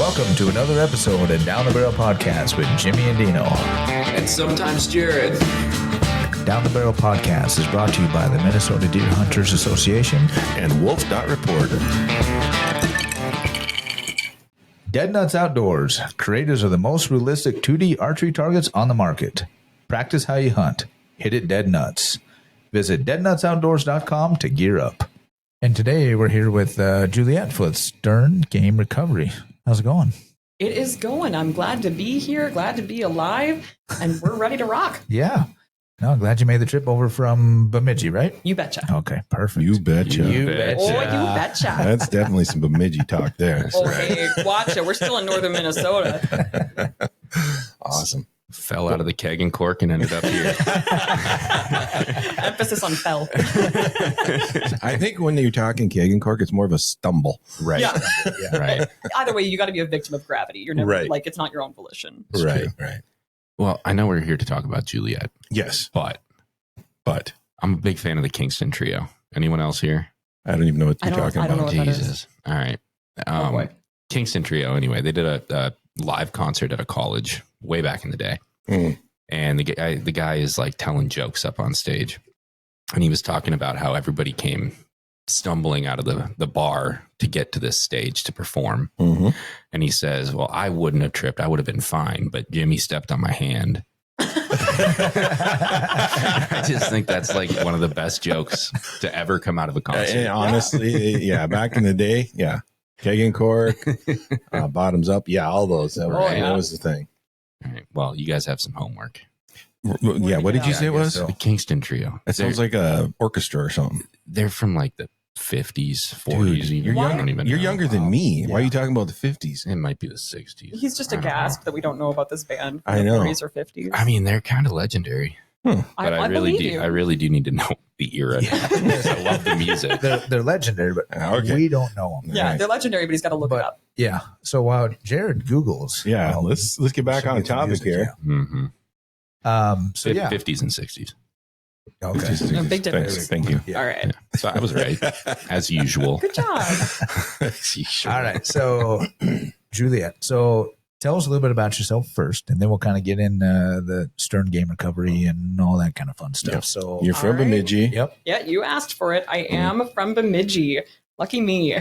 Welcome to another episode of Down the Barrel Podcast with Jimmy and Dino. And sometimes Jared. Down the Barrel Podcast is brought to you by the Minnesota Deer Hunters Association and Wolf.Report. Dead Nuts Outdoors, creators of the most realistic 2D archery targets on the market. Practice how you hunt. Hit it dead nuts. Visit deadnutsoutdoors.com to gear up. And today we're here with Juliet for Stern Game Recovery. How's it going? It is going. I'm glad to be here, glad to be alive, and we're ready to rock. Yeah. No, glad you made the trip over from Bemidji, right? You betcha. Okay, perfect. You betcha. You betcha. Oh, you betcha. That's definitely some Bemidji talk there. Okay, watch it. We're still in northern Minnesota. Awesome. Fell out of the keg and cork and ended up here. Emphasis on fell. I think when you're talking keg and cork, it's more of a stumble. Right. Yeah. Yeah. Right. Either way, you got to be a victim of gravity. You're never Right. like, it's not your own volition. Right, true. right. Well, I know we're here to talk about Juliet, Yes, but but I'm a big fan of the Kingston Trio. Anyone else here? I don't even know what you're talking I don't know about. what that Jesus. All right. Oh, boy. Kingston Trio, anyway, they did a live concert at a college way back in the day. Mm. And the guy is like telling jokes up on stage. And he was talking about how everybody came stumbling out of the bar to get to this stage to perform. Mm-hmm. And he says, well, I wouldn't have tripped. I would have been fine. But Jimmy stepped on my hand. I just think that's like one of the best jokes to ever come out of a concert. And honestly, yeah, back in the day, yeah. Keg and cork, bottoms up. Yeah, all those. That was the thing. All right. Well, you guys have some homework. Yeah, what did you say it was? so. The Kingston Trio. That sounds like a orchestra or something. They're from like the 50s, 40s. Dude, even. I don't even You're know. younger than me. Why are Yeah. you talking about the 50s? It might be the 60s. He's just I don't aghast that we don't know about this band. I know. 40s or 50s. I mean, they're kind of legendary. But I really believe do. you. I really do need to know the era. I love the music. They're legendary, but Okay. we don't know them. Yeah, Right. they're legendary, but he's got to look it But up. yeah, so while Jared Googles, Yeah, let's get back some on good topic music, here. Mm-hmm. yeah. So yeah, 50s and 60s. okay. No, big difference. Thank you. Yeah. All right. So I was right, as usual. Good job. All right, so Juliet, so tell us a little bit about yourself first, and then we'll kind of get in the Stern Game Recovery and all that kind of fun stuff. Yep. So You're from All right. Bemidji. yep, Yeah, you asked for it. I am from Bemidji. Lucky me.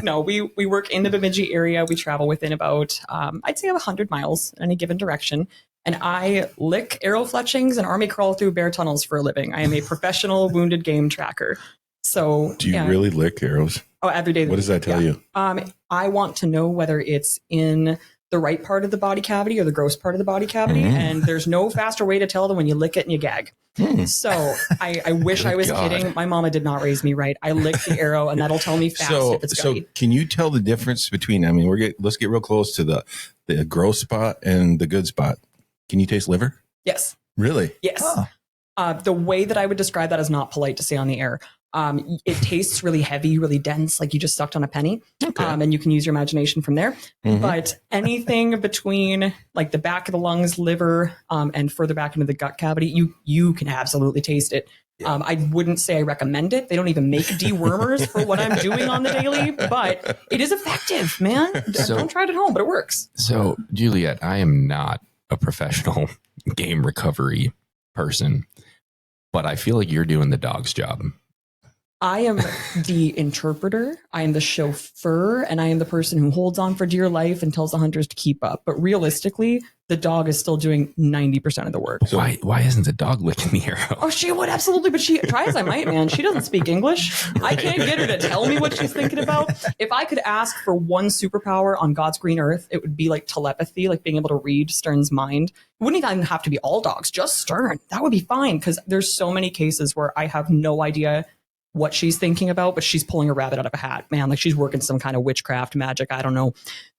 No, we work in the Bemidji area. We travel within about, I'd say 100 miles in any given direction. And I lick arrow fletchings and army crawl through bear tunnels for a living. I am a professional wounded game tracker. So Do you really lick arrows? Oh, every day. What does that tell you? I want to know whether it's in the right part of the body cavity or the gross part of the body cavity. Mm. And there's no faster way to tell than when you lick it and you gag. So I wish I was God. kidding. My mama did not raise me right. I lick the arrow and that'll tell me fast if it's So gutty. can you tell the difference between? I mean, let's get real close to the gross spot and the good spot. Can you taste liver? Yes. Really? Yes. Huh. The way that I would describe that is not polite to say on the air. It tastes really heavy, really dense, like you just sucked on a penny. Okay. And you can use your imagination from there. Mhm. But anything between like the back of the lungs, liver, and further back into the gut cavity, you can absolutely taste it. Yeah. I wouldn't say I recommend it. They don't even make dewormers for what I'm doing on the daily, but it is effective, man. So- Don't try it at home, but it works. So, Juliet, I am not a professional game recovery person, but I feel like you're doing the dog's job. I am the interpreter, I am the chauffeur, and I am the person who holds on for dear life and tells the hunters to keep up. But realistically, the dog is still doing 90% of the work. So- Why isn't the dog licking the arrow? Oh, she would absolutely, but she try as I might, man. She doesn't speak English. I can't get her to tell me what she's thinking about. If I could ask for one superpower on God's green earth, it would be like telepathy, like being able to read Stern's mind. It wouldn't even have to be all dogs, just Stern. That would be fine because there's so many cases where I have no idea what she's thinking about, but she's pulling a rabbit out of a hat, man. Like she's working some kind of witchcraft magic. I don't know.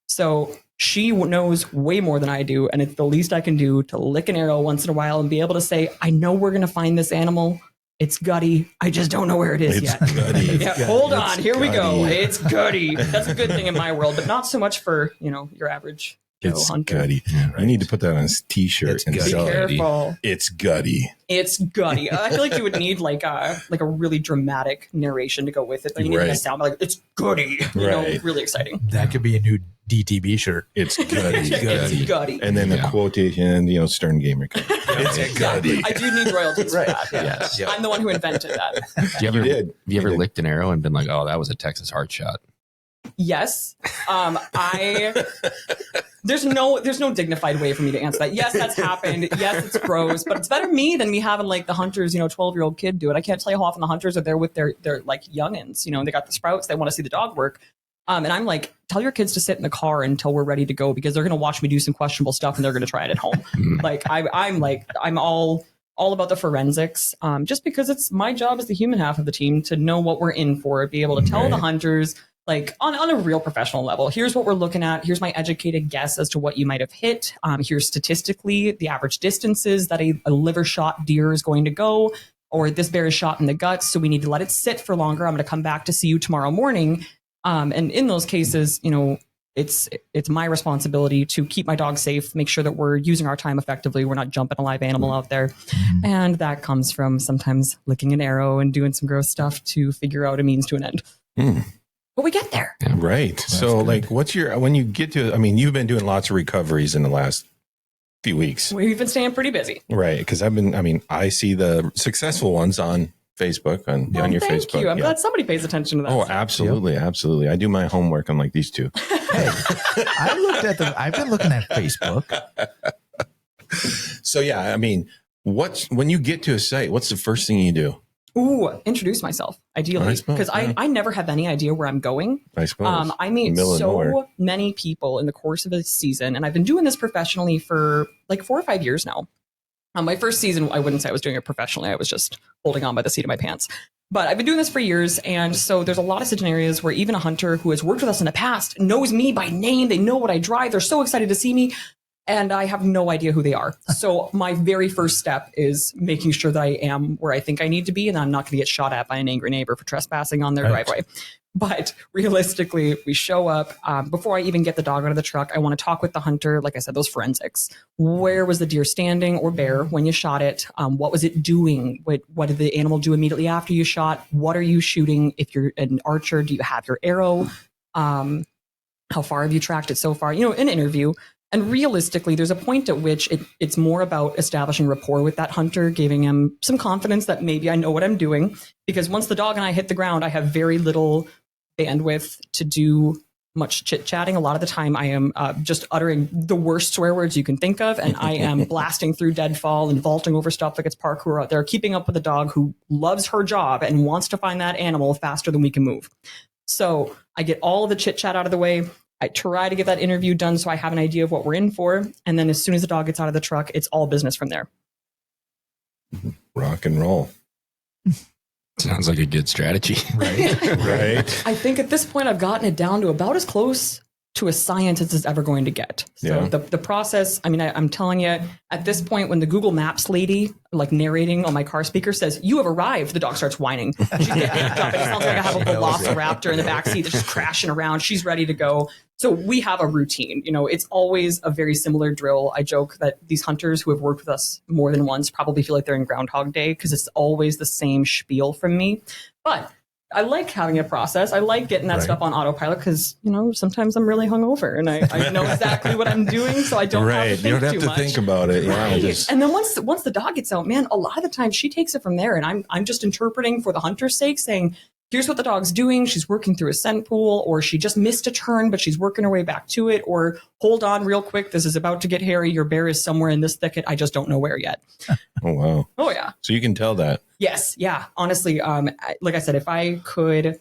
So she knows way more than I do. And it's the least I can do to lick an arrow once in a while and be able to say, I know we're going to find this animal. It's gutty. I just don't know where it is It's yet. gutty. Yeah, hold It's on. Here we go. gutty. It's gutty. That's a good thing in my world, but not so much for, your average Joe It's hunter. gutty. Yeah, right. You need to put that on a t-shirt It's and Be gutty. sell it. careful. It's gutty. It's gutty. I feel like you would need like a really dramatic narration to go with it. Like you need like a Right. sound like it's gutty. Right. Really exciting. That could be a new DTB shirt. It's gutty. It's gutty. And then the Yeah. quotation, Stern Gamer. It's gutty. I do need royalties for that. Yeah. Yes. Yeah. I'm the one who invented that. Have you ever licked an arrow and been like, oh, that was a Texas heart shot? Yes. There's no dignified way for me to answer that. Yes, that's happened. Yes, it's gross, but it's better me than me having like the hunters, 12-year-old kid do it. I can't tell you how often the hunters are there with their like youngins, and they got the sprouts. They want to see the dog work. And I'm like, tell your kids to sit in the car until we're ready to go because they're going to watch me do some questionable stuff and they're going to try it at home. Like I'm all about the forensics, just because it's my job as the human half of the team to know what we're in for, be able to tell the hunters, like on a real professional level, here's what we're looking at. Here's my educated guess as to what you might have hit. Here's statistically the average distances that a liver shot deer is going to go, or this bear is shot in the guts. So we need to let it sit for longer. I'm going to come back to see you tomorrow morning. And in those cases, it's my responsibility to keep my dog safe, make sure that we're using our time effectively. We're not jumping a live animal out there. And that comes from sometimes licking an arrow and doing some gross stuff to figure out a means to an end. But we get there. Yeah. Right. So like, when you get to, you've been doing lots of recoveries in the last few weeks. We've been staying pretty busy. Right. Because I see the successful ones on Facebook, on your thank Facebook. you. I'm glad somebody pays attention to that. Oh, stuff. absolutely. Yep. Absolutely. I do my homework on like these two. Hey, I've been looking at Facebook. So yeah, when you get to a site, what's the first thing you do? Ooh, introduce myself, ideally, because I never have any idea where I'm going. I suppose. I meet so many people in the course of a season, and I've been doing this professionally for like 4 or 5 years now. My first season, I wouldn't say I was doing it professionally. I was just holding on by the seat of my pants. But I've been doing this for years, and so there's a lot of scenarios where even a hunter who has worked with us in the past knows me by name. They know what I drive. They're so excited to see me. And I have no idea who they are. So my very first step is making sure that I am where I think I need to be, and I'm not going to get shot at by an angry neighbor for trespassing on their driveway. But realistically, we show up. Before I even get the dog out of the truck, I want to talk with the hunter. Like I said, those forensics. Where was the deer standing or bear when you shot it? What was it doing? What did the animal do immediately after you shot? What are you shooting? If you're an archer, do you have your arrow? How far have you tracked it so far? An interview. And realistically, there's a point at which it's more about establishing rapport with that hunter, giving him some confidence that maybe I know what I'm doing. Because once the dog and I hit the ground, I have very little bandwidth to do much chit-chatting. A lot of the time I am just uttering the worst swear words you can think of, and I am blasting through deadfall and vaulting over stuff like it's parkour out there, keeping up with a dog who loves her job and wants to find that animal faster than we can move. So I get all the chit-chat out of the way. I try to get that interview done so I have an idea of what we're in for. And then as soon as the dog gets out of the truck, it's all business from there. Rock and roll. Sounds like a good strategy. Right. Right. I think at this point, I've gotten it down to about as close to a science as it's ever going to get. So the process, I'm telling you, at this point, when the Google Maps lady, like narrating on my car speaker, says, "You have arrived," the dog starts whining. She's getting amped up. It sounds like I have a velociraptor in the backseat that's just crashing around. She's ready to go. So we have a routine. It's always a very similar drill. I joke that these hunters who have worked with us more than once probably feel like they're in Groundhog Day because it's always the same spiel from me. But I like having a process. I like getting that stuff on autopilot because, sometimes I'm really hungover and I know exactly what I'm doing, so I don't have to think too much. You don't have to think about it. Right. And then once the dog gets out, man, a lot of the time she takes it from there, and I'm just interpreting for the hunter's sake, saying, here's what the dog's doing. She's working through a scent pool, or she just missed a turn, but she's working her way back to it, or hold on real quick. This is about to get hairy. Your bear is somewhere in this thicket. I just don't know where yet. Oh, wow. Oh, yeah. So you can tell that. Yes. Yeah. Honestly, like I said, if I could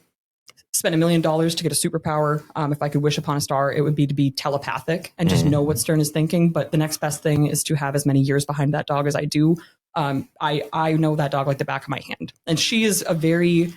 spend $1 million to get a superpower, if I could wish upon a star, it would be to be telepathic and just know what Stern is thinking. But the next best thing is to have as many years behind that dog as I do. I know that dog like the back of my hand. And she is a very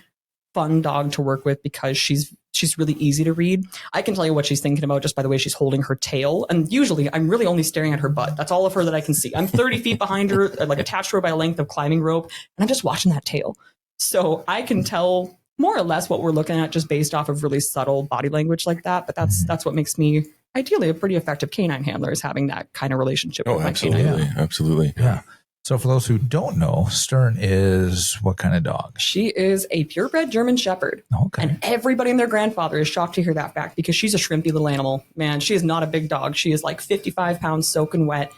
fun dog to work with because she's really easy to read. I can tell you what she's thinking about just by the way she's holding her tail. And usually I'm really only staring at her butt. That's all of her that I can see. I'm 30 feet behind her, like attached to her by a length of climbing rope. And I'm just watching that tail. So I can tell more or less what we're looking at just based off of really subtle body language like that. But that's what makes me ideally a pretty effective canine handler, is having that kind of relationship with my canine. Absolutely. Yeah. So for those who don't know, Stern is what kind of dog? She is a purebred German Shepherd. Okay. And everybody and their grandfather is shocked to hear that fact because she's a shrimpy little animal. Man, she is not a big dog. She is like 55 pounds soaking wet.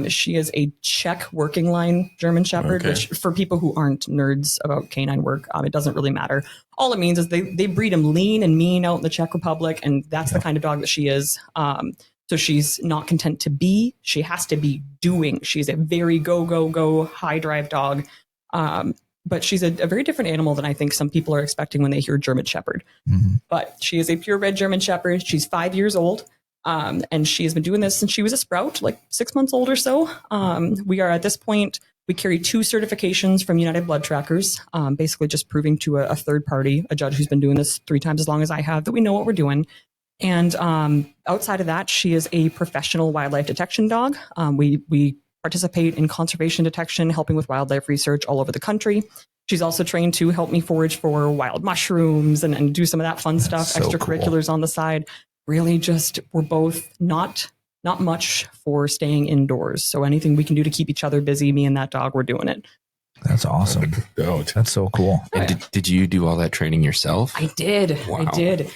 She is a Czech working line German Shepherd, which for people who aren't nerds about canine work, it doesn't really matter. All it means is they breed them lean and mean out in the Czech Republic, and that's the kind of dog that she is. So she's not content to be. She has to be doing. She's a very go, high drive dog. But she's a very different animal than I think some people are expecting when they hear German Shepherd. Mm-hmm. But she is a purebred German Shepherd. She's 5 years old. And she has been doing this since she was a sprout, like 6 months old or so. We are at this point, we carry 2 certifications from United Blood Trackers, basically just proving to a third party, a judge who's been doing this 3 times as long as I have, that we know what we're doing. And outside of that, she is a professional wildlife detection dog. We participate in conservation detection, helping with wildlife research all over the country. She's also trained to help me forage for wild mushrooms and do some of that fun stuff, so extracurriculars on the side. Really just, we're both not much for staying indoors. So anything we can do to keep each other busy, me and that dog, we're doing it. That's awesome. That's so cool. And did you do all that training yourself? I did. Wow. I did.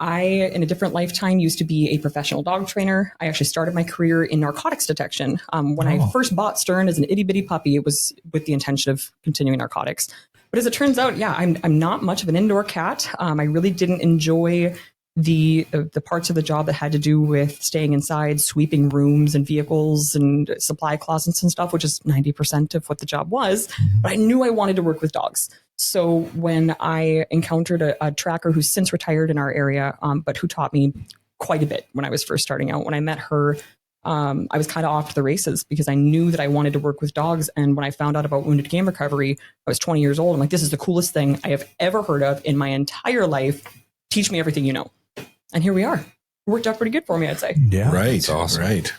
I, in a different lifetime, used to be a professional dog trainer. I actually started my career in narcotics detection. When I first bought Stern as an itty bitty puppy, it was with the intention of continuing narcotics. But as it turns out, I'm not much of an indoor cat. I really didn't enjoy the parts of the job that had to do with staying inside, sweeping rooms and vehicles and supply closets and stuff, which is 90% of what the job was. But I knew I wanted to work with dogs. So when I encountered a tracker who's since retired in our area, but who taught me quite a bit when I was first starting out, when I met her, I was kind of off to the races because I knew that I wanted to work with dogs. And when I found out about wounded game recovery, I was 20 years old. I'm like, this is the coolest thing I have ever heard of in my entire life. Teach me everything you know. And here we are. It worked out pretty good for me, I'd say. Yeah. Right. That's awesome. Right.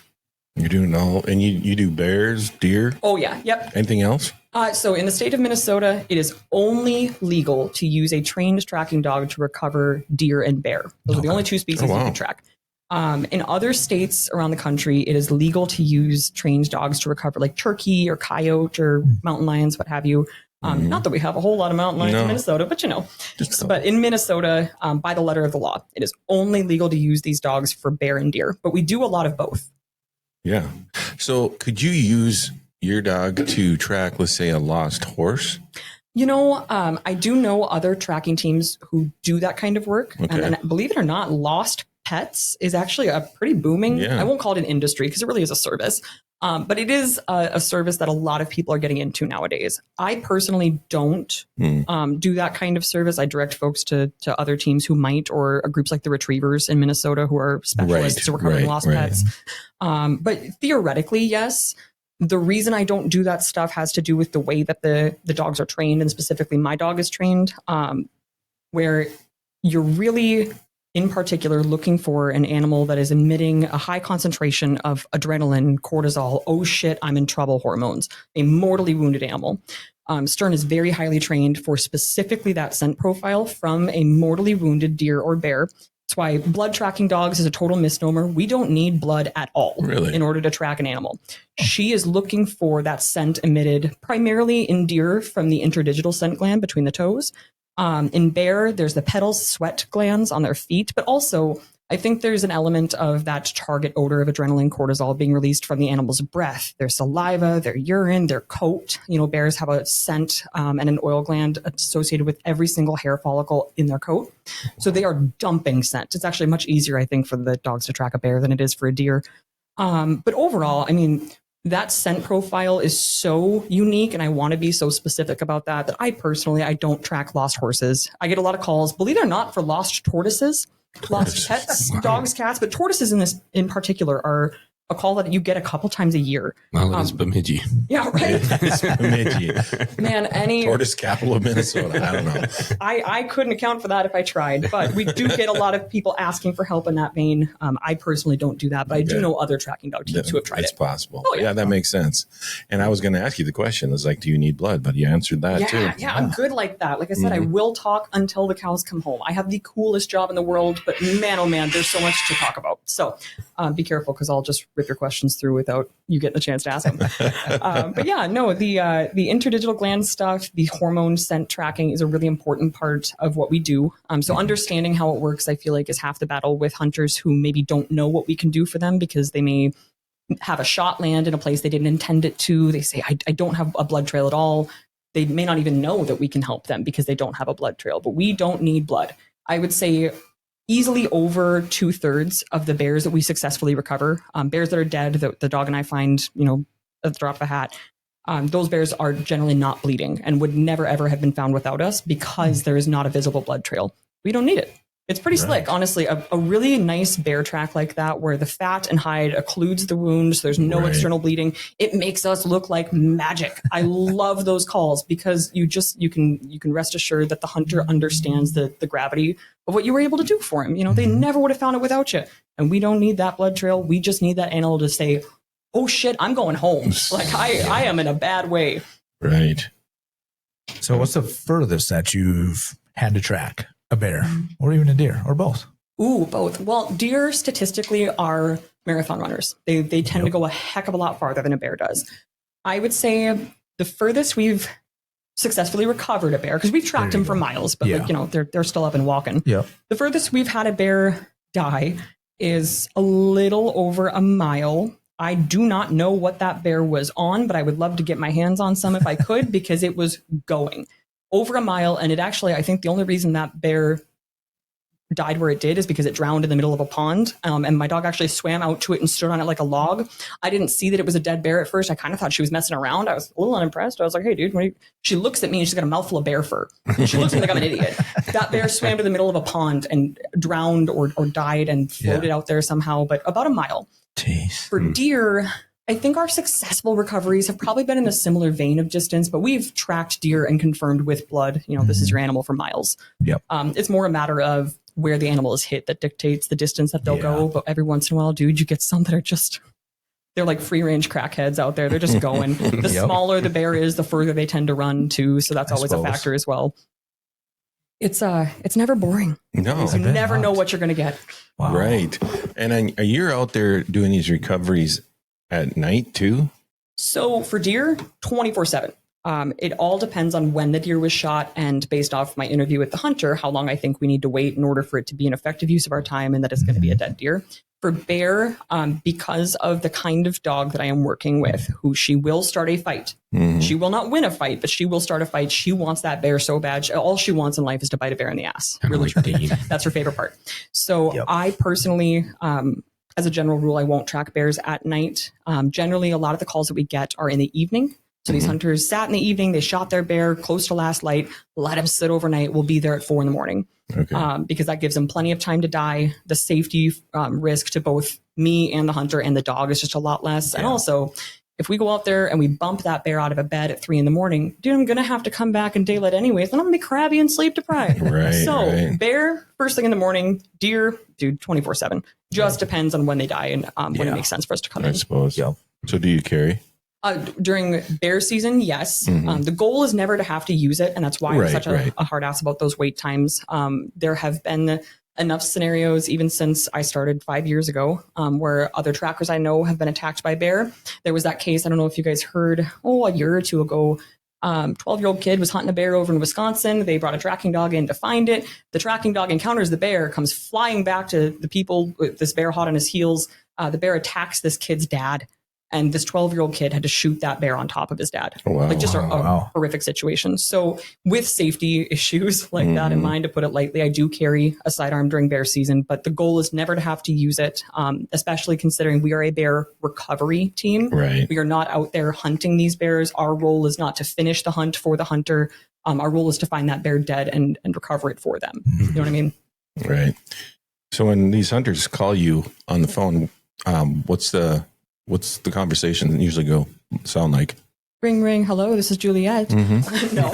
You're doing all, and you do bears, deer? Oh, yeah. Yep. Anything else? So in the state of Minnesota, it is only legal to use a trained tracking dog to recover deer and bear. Those are the only 2 species you can track. In other states around the country, it is legal to use trained dogs to recover like turkey or coyote or mountain lions, what have you. Not that we have a whole lot of mountain lions in Minnesota, but But in Minnesota, by the letter of the law, it is only legal to use these dogs for bear and deer. But we do a lot of both. Yeah. So could you use your dog to track, let's say, a lost horse? I do know other tracking teams who do that kind of work. Okay. And believe it or not, lost pets is actually a pretty booming, I won't call it an industry because it really is a service. But it is a service that a lot of people are getting into nowadays. I personally don't do that kind of service. I direct folks to other teams who might, or groups like the Retrievers in Minnesota who are specialists in recovering lost pets. But theoretically, yes. The reason I don't do that stuff has to do with the way that the dogs are trained, and specifically my dog is trained, where you're really, in particular, looking for an animal that is emitting a high concentration of adrenaline, cortisol, oh shit, I'm in trouble hormones, a mortally wounded animal. Stern is very highly trained for specifically that scent profile from a mortally wounded deer or bear. That's why blood tracking dogs is a total misnomer. We don't need blood at all in order to track an animal. She is looking for that scent emitted primarily in deer from the interdigital scent gland between the toes. In bear, there's the petals, sweat glands on their feet, but also I think there's an element of that target odor of adrenaline, cortisol being released from the animal's breath, their saliva, their urine, their coat. Bears have a scent and an oil gland associated with every single hair follicle in their coat. So they are dumping scent. It's actually much easier, I think, for the dogs to track a bear than it is for a deer. But overall, I mean, that scent profile is so unique, and I want to be so specific about that I don't track lost horses. I get a lot of calls, believe it or not, for lost tortoises. Lost pets, dogs, cats, but tortoises in particular are a call that you get a couple times a year. Well, it is Bemidji. Yeah, right. It's Bemidji. Man, tortoise capital of Minnesota. I don't know. I couldn't account for that if I tried, but we do get a lot of people asking for help in that vein. I personally don't do that, but I do know other tracking dog teams who have tried it's it. Possible. Oh, yeah, that makes sense. And I was going to ask you the question. It's like, do you need blood? But you answered that too. Yeah, I'm good like that. Like I said, I will talk until the cows come home. I have the coolest job in the world, but man, oh man, there's so much to talk about. So be careful because I'll just rip your questions through without you getting the chance to ask them. But yeah, no, the interdigital gland stuff, the hormone scent tracking is a really important part of what we do. So understanding how it works, I feel like, is half the battle with hunters who maybe don't know what we can do for them because they may have a shot land in a place they didn't intend it to. They say, I don't have a blood trail at all. They may not even know that we can help them because they don't have a blood trail, but we don't need blood. I would say easily over 2/3 of the bears that we successfully recover, bears that are dead, the dog and I find, at the drop of a hat, those bears are generally not bleeding and would never, ever have been found without us because there is not a visible blood trail. We don't need it. It's pretty slick, honestly. A really nice bear track like that where the fat and hide occludes the wound, so there's no external bleeding. It makes us look like magic. I love those calls because you can rest assured that the hunter understands the gravity of what you were able to do for him. They never would have found it without you. And we don't need that blood trail. We just need that animal to say, oh shit, I'm going home. Like I am in a bad way. Right. So what's the furthest that you've had to track a bear or even a deer or both? Ooh, both. Well, deer statistically are marathon runners. They tend to go a heck of a lot farther than a bear does. I would say the furthest we've successfully recovered a bear, because we've tracked him for miles, but they're still up and walking. Yeah. The furthest we've had a bear die is a little over a mile. I do not know what that bear was on, but I would love to get my hands on some if I could, because it was going over a mile. And it actually, I think the only reason that bear died where it did is because it drowned in the middle of a pond. And my dog actually swam out to it and stood on it like a log. I didn't see that it was a dead bear at first. I kind of thought she was messing around. I was a little unimpressed. I was like, hey, dude, she looks at me and she's got a mouthful of bear fur. And she looks at me like I'm an idiot. That bear swam to the middle of a pond and drowned or died and floated out there somehow, but about a mile. Jeez. For deer, I think our successful recoveries have probably been in a similar vein of distance, but we've tracked deer and confirmed with blood, this is your animal for miles. Yep. It's more a matter of where the animal is hit that dictates the distance that they'll go. But every once in a while, dude, you get some that are they're like free range crackheads out there. They're just going. The smaller the bear is, the further they tend to run too. So that's always a factor as well. It's never boring. No, you never know what you're going to get. Wow. Right. And you're out there doing these recoveries at night too? So for deer, 24/7. It all depends on when the deer was shot and based off my interview with the hunter, how long I think we need to wait in order for it to be an effective use of our time and that it's going to be a dead deer. For bear, because of the kind of dog that I am working with, who she will start a fight. She will not win a fight, but she will start a fight. She wants that bear so bad. All she wants in life is to bite a bear in the ass. Really, that's her favorite part. So I personally, as a general rule, I won't track bears at night. Generally, a lot of the calls that we get are in the evening. So these hunters sat in the evening, they shot their bear close to last light, let him sit overnight. We'll be there at 4 a.m. Okay. Because that gives them plenty of time to die. The safety risk to both me and the hunter and the dog is just a lot less. And also, if we go out there and we bump that bear out of a bed at 3 a.m, dude, I'm going to have to come back in daylight anyways. Then I'm going to be crabby and sleep deprived. Bear, first thing in the morning, deer, dude, 24/7. Just depends on when they die and when it makes sense for us to come in. I suppose. So do you carry? During bear season, yes. The goal is never to have to use it, and that's why I'm such a hard ass about those wait times. There have been enough scenarios, even since I started 5 years ago, where other trackers I know have been attacked by bear. There was that case, I don't know if you guys heard, a year or two ago, 12-year-old kid was hunting a bear over in Wisconsin. They brought a tracking dog in to find it. The tracking dog encounters the bear, comes flying back to the people with this bear hot on his heels. The bear attacks this kid's dad. And this 12-year-old kid had to shoot that bear on top of his dad. Oh, wow. Like just a horrific situation. So with safety issues like that in mind, to put it lightly, I do carry a sidearm during bear season, but the goal is never to have to use it, especially considering we are a bear recovery team. Right. We are not out there hunting these bears. Our role is not to finish the hunt for the hunter. Our role is to find that bear dead and recover it for them. You know what I mean? Right. So when these hunters call you on the phone, what's the conversation usually sound like? Ring, ring. Hello, this is Juliet. No,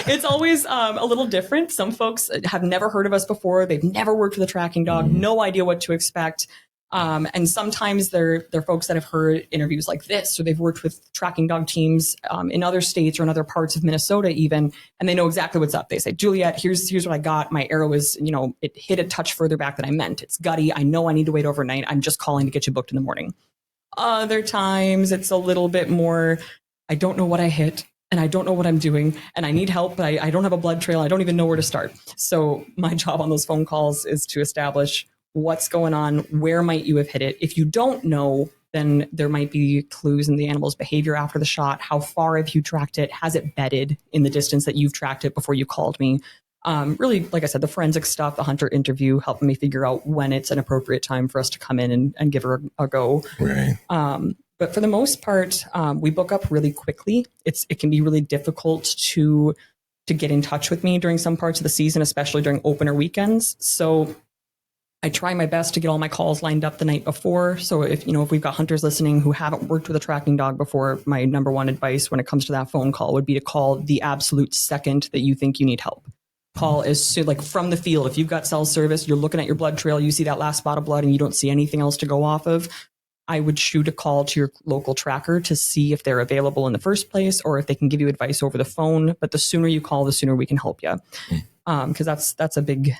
it's always a little different. Some folks have never heard of us before. They've never worked with a tracking dog, no idea what to expect. And sometimes they're folks that have heard interviews like this, or they've worked with tracking dog teams in other states or in other parts of Minnesota even, and they know exactly what's up. They say, Juliet, here's what I got. My arrow is, it hit a touch further back than I meant. It's gutty. I know I need to wait overnight. I'm just calling to get you booked in the morning. Other times it's a little bit more, I don't know what I hit and I don't know what I'm doing and I need help, but I don't have a blood trail. I don't even know where to start. So my job on those phone calls is to establish what's going on, where might you have hit it. If you don't know, then there might be clues in the animal's behavior after the shot. How far have you tracked it? Has it bedded in the distance that you've tracked it before you called me? Really, like I said, the forensic stuff, the hunter interview, helping me figure out when it's an appropriate time for us to come in and give her a go. Right. But for the most part, we book up really quickly. It can be really difficult to get in touch with me during some parts of the season, especially during opener weekends. So I try my best to get all my calls lined up the night before. So if we've got hunters listening who haven't worked with a tracking dog before, my number one advice when it comes to that phone call would be to call the absolute second that you think you need help. Call as soon, like from the field. If you've got cell service, you're looking at your blood trail, you see that last spot of blood and you don't see anything else to go off of, I would shoot a call to your local tracker to see if they're available in the first place or if they can give you advice over the phone. But the sooner you call, the sooner we can help you. Because that's a big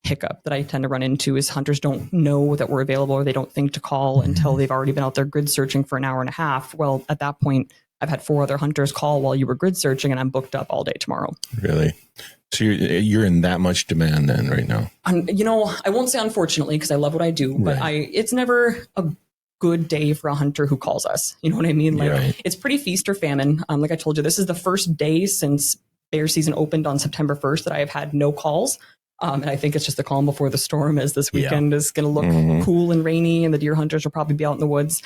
hiccup that I tend to run into is hunters don't know that we're available or they don't think to call until they've already been out there grid searching for an hour and a half. Well, at that point, I've had 4 other hunters call while you were grid searching and I'm booked up all day tomorrow. Really? So you're in that much demand then right now? I won't say unfortunately because I love what I do, but it's never a good day for a hunter who calls us. You know what I mean? It's pretty feast or famine. Like I told you, this is the first day since bear season opened on September 1st that I have had no calls. And I think it's just the calm before the storm as this weekend is going to look cool and rainy and the deer hunters will probably be out in the woods.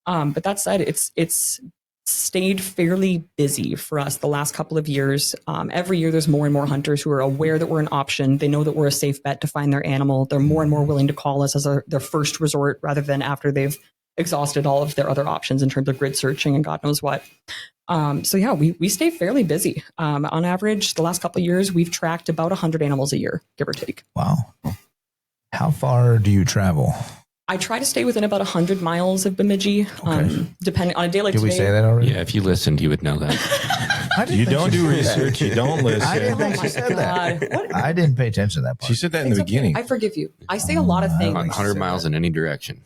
But that said, it's stayed fairly busy for us the last couple of years. Every year there's more and more hunters who are aware that we're an option. They know that we're a safe bet to find their animal. They're more and more willing to call us as their first resort rather than after they've exhausted all of their other options in terms of grid searching and God knows what. We stay fairly busy. On average, the last couple of years, we've tracked about 100 animals a year, give or take. Wow. How far do you travel? I try to stay within about 100 miles of Bemidji, depending on a day like today. Did we say that already? Yeah, if you listened, you would know that. You don't do research. You don't listen. I didn't think she said that. I didn't pay attention to that part. She said that in the beginning. I forgive you. I say a lot of things. 100 miles in any direction.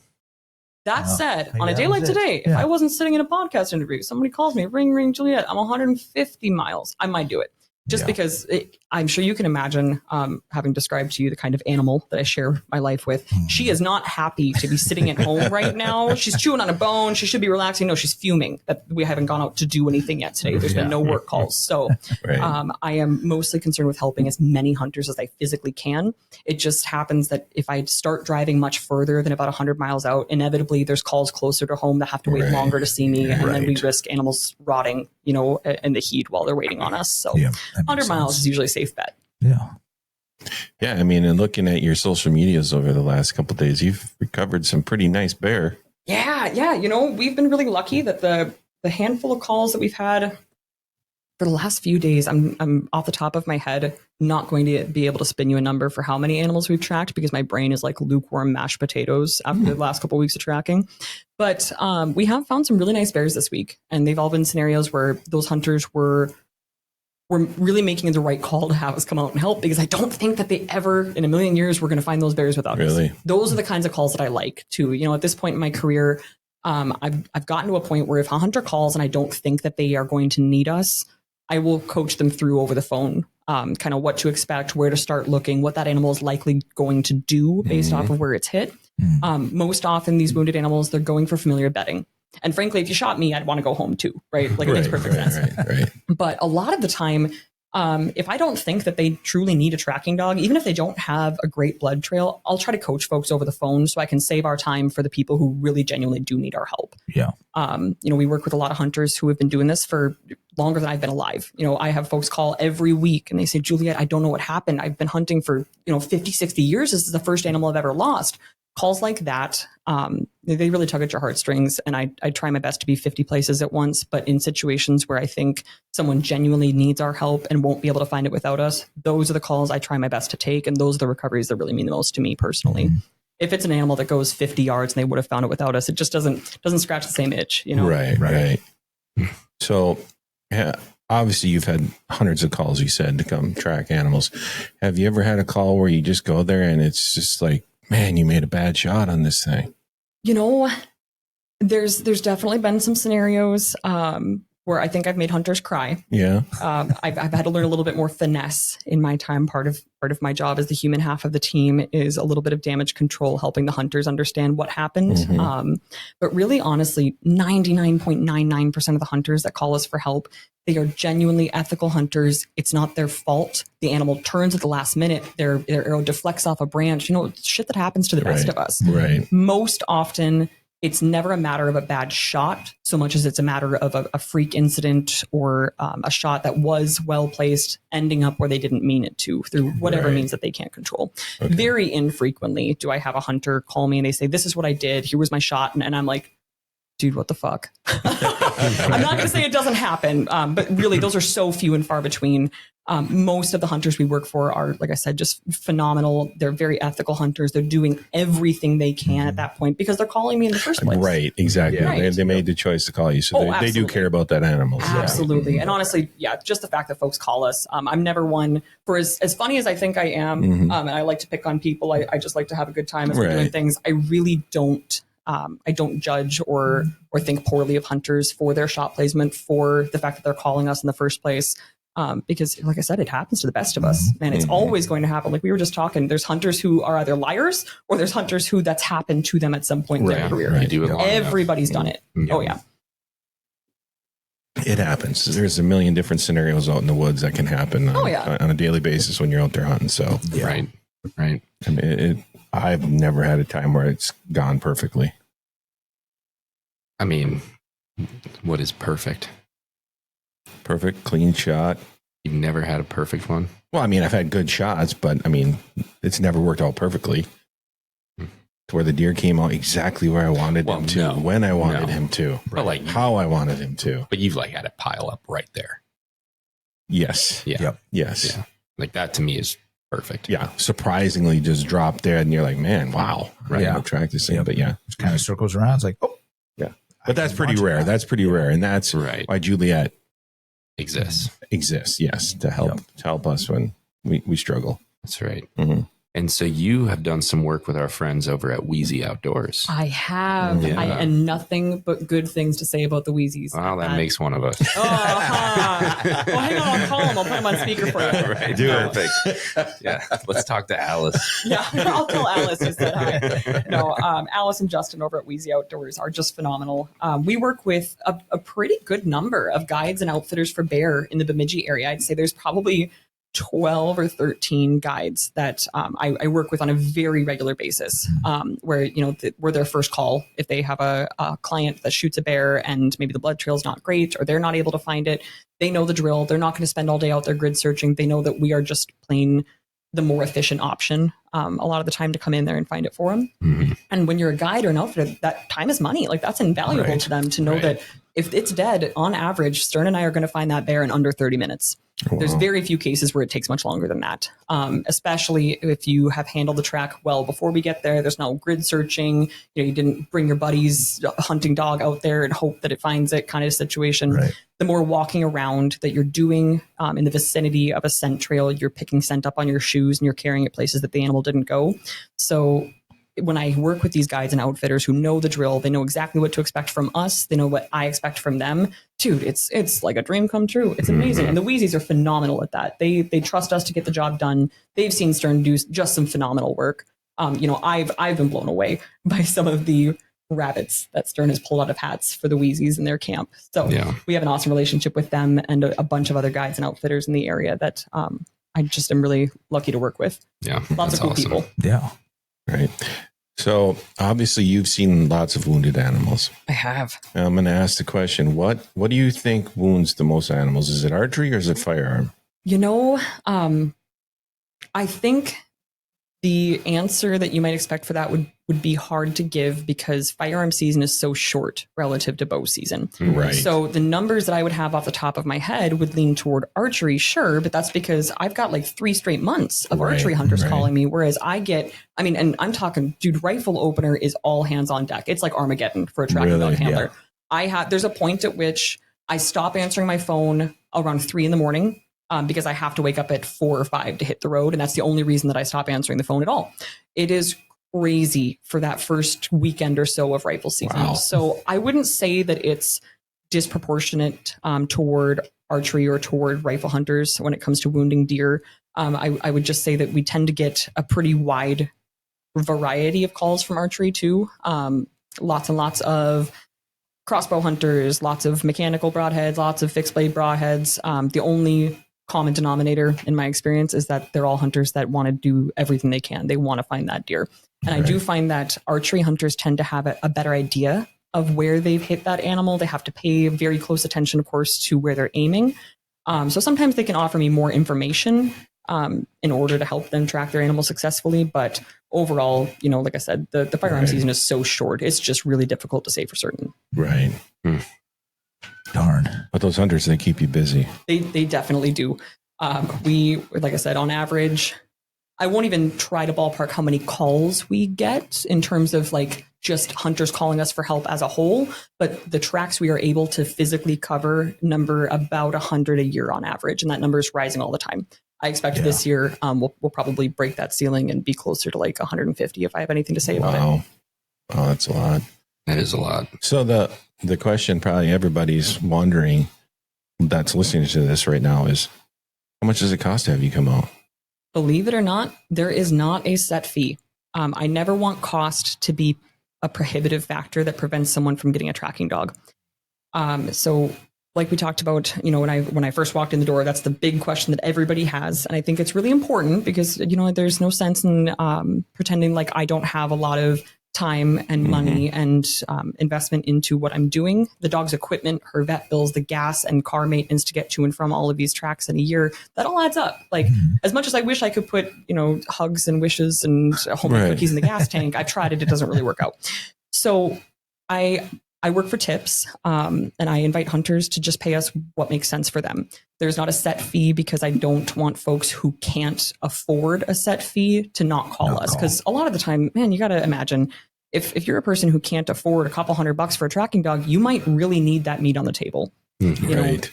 That said, on a day like today, if I wasn't sitting in a podcast interview, somebody calls me, ring, Juliet, I'm 150 miles. I might do it. Just because I'm sure you can imagine, having described to you the kind of animal that I share my life with. She is not happy to be sitting at home right now. She's chewing on a bone. She should be relaxing. No, she's fuming that we haven't gone out to do anything yet today. There's been no work calls. So I am mostly concerned with helping as many hunters as I physically can. It just happens that if I start driving much further than about 100 miles out, inevitably there's calls closer to home that have to wait longer to see me. And then we risk animals rotting, in the heat while they're waiting on us. So 100 miles is usually a safe bet. Yeah. Yeah. I mean, and looking at your social medias over the last couple of days, you've recovered some pretty nice bear. Yeah. We've been really lucky that the handful of calls that we've had for the last few days, I'm off the top of my head, not going to be able to spin you a number for how many animals we've tracked because my brain is like lukewarm mashed potatoes after the last couple of weeks of tracking. But we have found some really nice bears this week. And they've all been scenarios where those hunters were really making the right call to have us come out and help because I don't think that they ever in a million years were going to find those bears without us. Those are the kinds of calls that I like too. At this point in my career, I've gotten to a point where if a hunter calls and I don't think that they are going to need us, I will coach them through over the phone, kind of what to expect, where to start looking, what that animal is likely going to do based off of where it's hit. Most often these wounded animals, they're going for familiar bedding. And frankly, if you shot me, I'd want to go home too, right? Like it makes perfect sense. Right. But a lot of the time, if I don't think that they truly need a tracking dog, even if they don't have a great blood trail, I'll try to coach folks over the phone so I can save our time for the people who really genuinely do need our help. Yeah. We work with a lot of hunters who have been doing this for longer than I've been alive. I have folks call every week and they say, Juliet, I don't know what happened. I've been hunting for, 50, 60 years. This is the first animal I've ever lost. Calls like that, they really tug at your heartstrings. And I try my best to be 50 places at once. But in situations where I think someone genuinely needs our help and won't be able to find it without us, those are the calls I try my best to take. And those are the recoveries that really mean the most to me personally. if it's an animal that goes 50 yards and they would have found it without us, it just doesn't scratch the same itch, you know? Right. So, yeah, obviously you've had hundreds of calls, you said, to come track animals. Have you ever had a call where you just go there and it's just like, man, you made a bad shot on this thing? You know, there's definitely been some scenarios where I think I've made hunters cry. Yeah. I've had to learn a little bit more finesse in my time. Part of my job as the human half of the team is a little bit of damage control, helping the hunters understand what happened. Mm-hmm. But really, honestly, 99.99% of the hunters that call us for help, they are genuinely ethical hunters. It's not their fault. The animal turns at the last minute. Their arrow deflects off a branch. You know, shit that happens to the best of us. Right. Most often, it's never a matter of a bad shot so much as it's a matter of a freak incident or a shot that was well placed, ending up where they didn't mean it to through whatever means that they can't control. Okay. Very infrequently do I have a hunter call me and they say, this is what I did. Here was my shot. And I'm like, dude, what the fuck? I'm not going to say it doesn't happen, but really those are so few and far between. Most of the hunters we work for are, like I said, just phenomenal. They're very ethical hunters. They're doing everything they can at that point because they're calling me in the first place. Right, exactly. Yeah. Right. They made the choice to call you. So they do care about that animal. Absolutely. Yeah. And honestly, just the fact that folks call us, I'm never one for as funny as I think I am. And I like to pick on people. I just like to have a good time as we're doing things. I really don't. I don't judge or think poorly of hunters for their shot placement, for the fact that they're calling us in the first place. Because, like I said, it happens to the best of us, and it's always going to happen. Like we were just talking, there's hunters who are either liars or there's hunters who that's happened to them at some point in their career. Right. Do it long Everybody's enough. done it. Yeah. Oh yeah. It happens. There's a million different scenarios out in the woods that can happen on a daily basis when you're out there hunting. So Right. I mean, I've never had a time where it's gone perfectly. I mean, what is perfect? Perfect, clean shot. You've never had a perfect one? Well, I mean, I've had good shots, but I mean, it's never worked out perfectly. To where the deer came out exactly where I wanted him to, when I wanted him to, but like how I wanted him to. But you've like had it pile up right there. Yes. Yeah. Yep. Yes. Yeah. Like that to me is perfect. Yeah. Surprisingly just dropped there and you're like, man, wow. Right. Yeah. I'll track this thing. But yeah. It kind of circles around. It's like, oh. Yeah. But that's pretty rare. That's pretty rare. And that's why Juliet exists. Yes. To help us when we struggle. That's right. Mm-hmm. And so you have done some work with our friends over at Wheezy Outdoors. I have. Yeah. And nothing but good things to say about the Wheezies. Well, that makes one of us. Well, hang on, I'll call him. I'll put him on speaker for you. Right. Perfect. Yeah. Let's talk to Alice. Yeah, I'll tell Alice who said hi. No, Alice and Justin over at Wheezy Outdoors are just phenomenal. We work with a pretty good number of guides and outfitters for bear in the Bemidji area. I'd say there's probably 12 or 13 guides that I work with on a very regular basis, where we're their first call if they have a client that shoots a bear and maybe the blood trail is not great or they're not able to find it. They know the drill. They're not going to spend all day out there grid searching. They know that we are just plain the more efficient option a lot of the time to come in there and find it for them. Mm-hmm. And when you're a guide or an outfitter, that time is money. Like that's invaluable to them to know that if it's dead, on average, Stern and I are going to find that bear in under 30 minutes. Wow. There's very few cases where it takes much longer than that, especially if you have handled the track well before we get there. There's no grid searching. You didn't bring your buddy's hunting dog out there and hope that it finds it kind of situation. Right. The more walking around that you're doing in the vicinity of a scent trail, you're picking scent up on your shoes and you're carrying it places that the animal didn't go. So when I work with these guides and outfitters who know the drill, they know exactly what to expect from us. They know what I expect from them. Dude, it's like a dream come true. It's amazing. And the Wheezies are phenomenal at that. They trust us to get the job done. They've seen Stern do just some phenomenal work. I've been blown away by some of the rabbits that Stern has pulled out of hats for the Wheezies in their camp. So we have an awesome relationship with them and a bunch of other guides and outfitters in the area that I just am really lucky to work with. Yeah. Lots of cool people. Yeah. Right. So obviously you've seen lots of wounded animals. I have. I'm going to ask the question, what do you think wounds the most animals? Is it archery or is it firearm? I think The answer that you might expect for that would be hard to give because firearm season is so short relative to bow season. Right. So the numbers that I would have off the top of my head would lean toward archery, sure, but that's because I've got like 3 straight months of archery hunters calling me, whereas and I'm talking, dude, rifle opener is all hands on deck. It's like Armageddon for a tracking dog handler. There's a point at which I stop answering my phone around 3 a.m. Because I have to wake up at 4 or 5 to hit the road. And that's the only reason that I stop answering the phone at all. It is crazy for that first weekend or so of rifle season. Wow. So I wouldn't say that it's disproportionate toward archery or toward rifle hunters when it comes to wounding deer. I would just say that we tend to get a pretty wide variety of calls from archery too. Lots and lots of crossbow hunters, lots of mechanical broadheads, lots of fixed blade broadheads. The only common denominator in my experience is that they're all hunters that want to do everything they can. They want to find that deer. And I do find that archery hunters tend to have a better idea of where they've hit that animal. They have to pay very close attention, of course, to where they're aiming. So sometimes they can offer me more information in order to help them track their animal successfully. But overall, like I said, the firearm season is so short. It's just really difficult to say for certain. Right. Darn. But those hunters, they keep you busy. They definitely do. We, like I said, on average, I won't even try to ballpark how many calls we get in terms of like just hunters calling us for help as a whole. But the tracks we are able to physically cover number about 100 a year on average. And that number is rising all the time. I expect this year we'll probably break that ceiling and be closer to like 150 if I have anything to say about it. Oh, that's a lot. That is a lot. So the question probably everybody's wondering that's listening to this right now is, how much does it cost to have you come out? Believe it or not, there is not a set fee. I never want cost to be a prohibitive factor that prevents someone from getting a tracking dog. So like we talked about, when I first walked in the door, that's the big question that everybody has. And I think it's really important because, there's no sense in pretending like I don't have a lot of time and money and investment into what I'm doing. The dog's equipment, her vet bills, the gas and car maintenance to get to and from all of these tracks in a year, that all adds up. Like as much as I wish I could put, hugs and wishes and homemade cookies in the gas tank, I've tried it. It doesn't really work out. So I work for tips and I invite hunters to just pay us what makes sense for them. There's not a set fee because I don't want folks who can't afford a set fee to not call us. Because a lot of the time, man, you got to imagine if you're a person who can't afford a couple $100 for a tracking dog, you might really need that meat on the table. Right.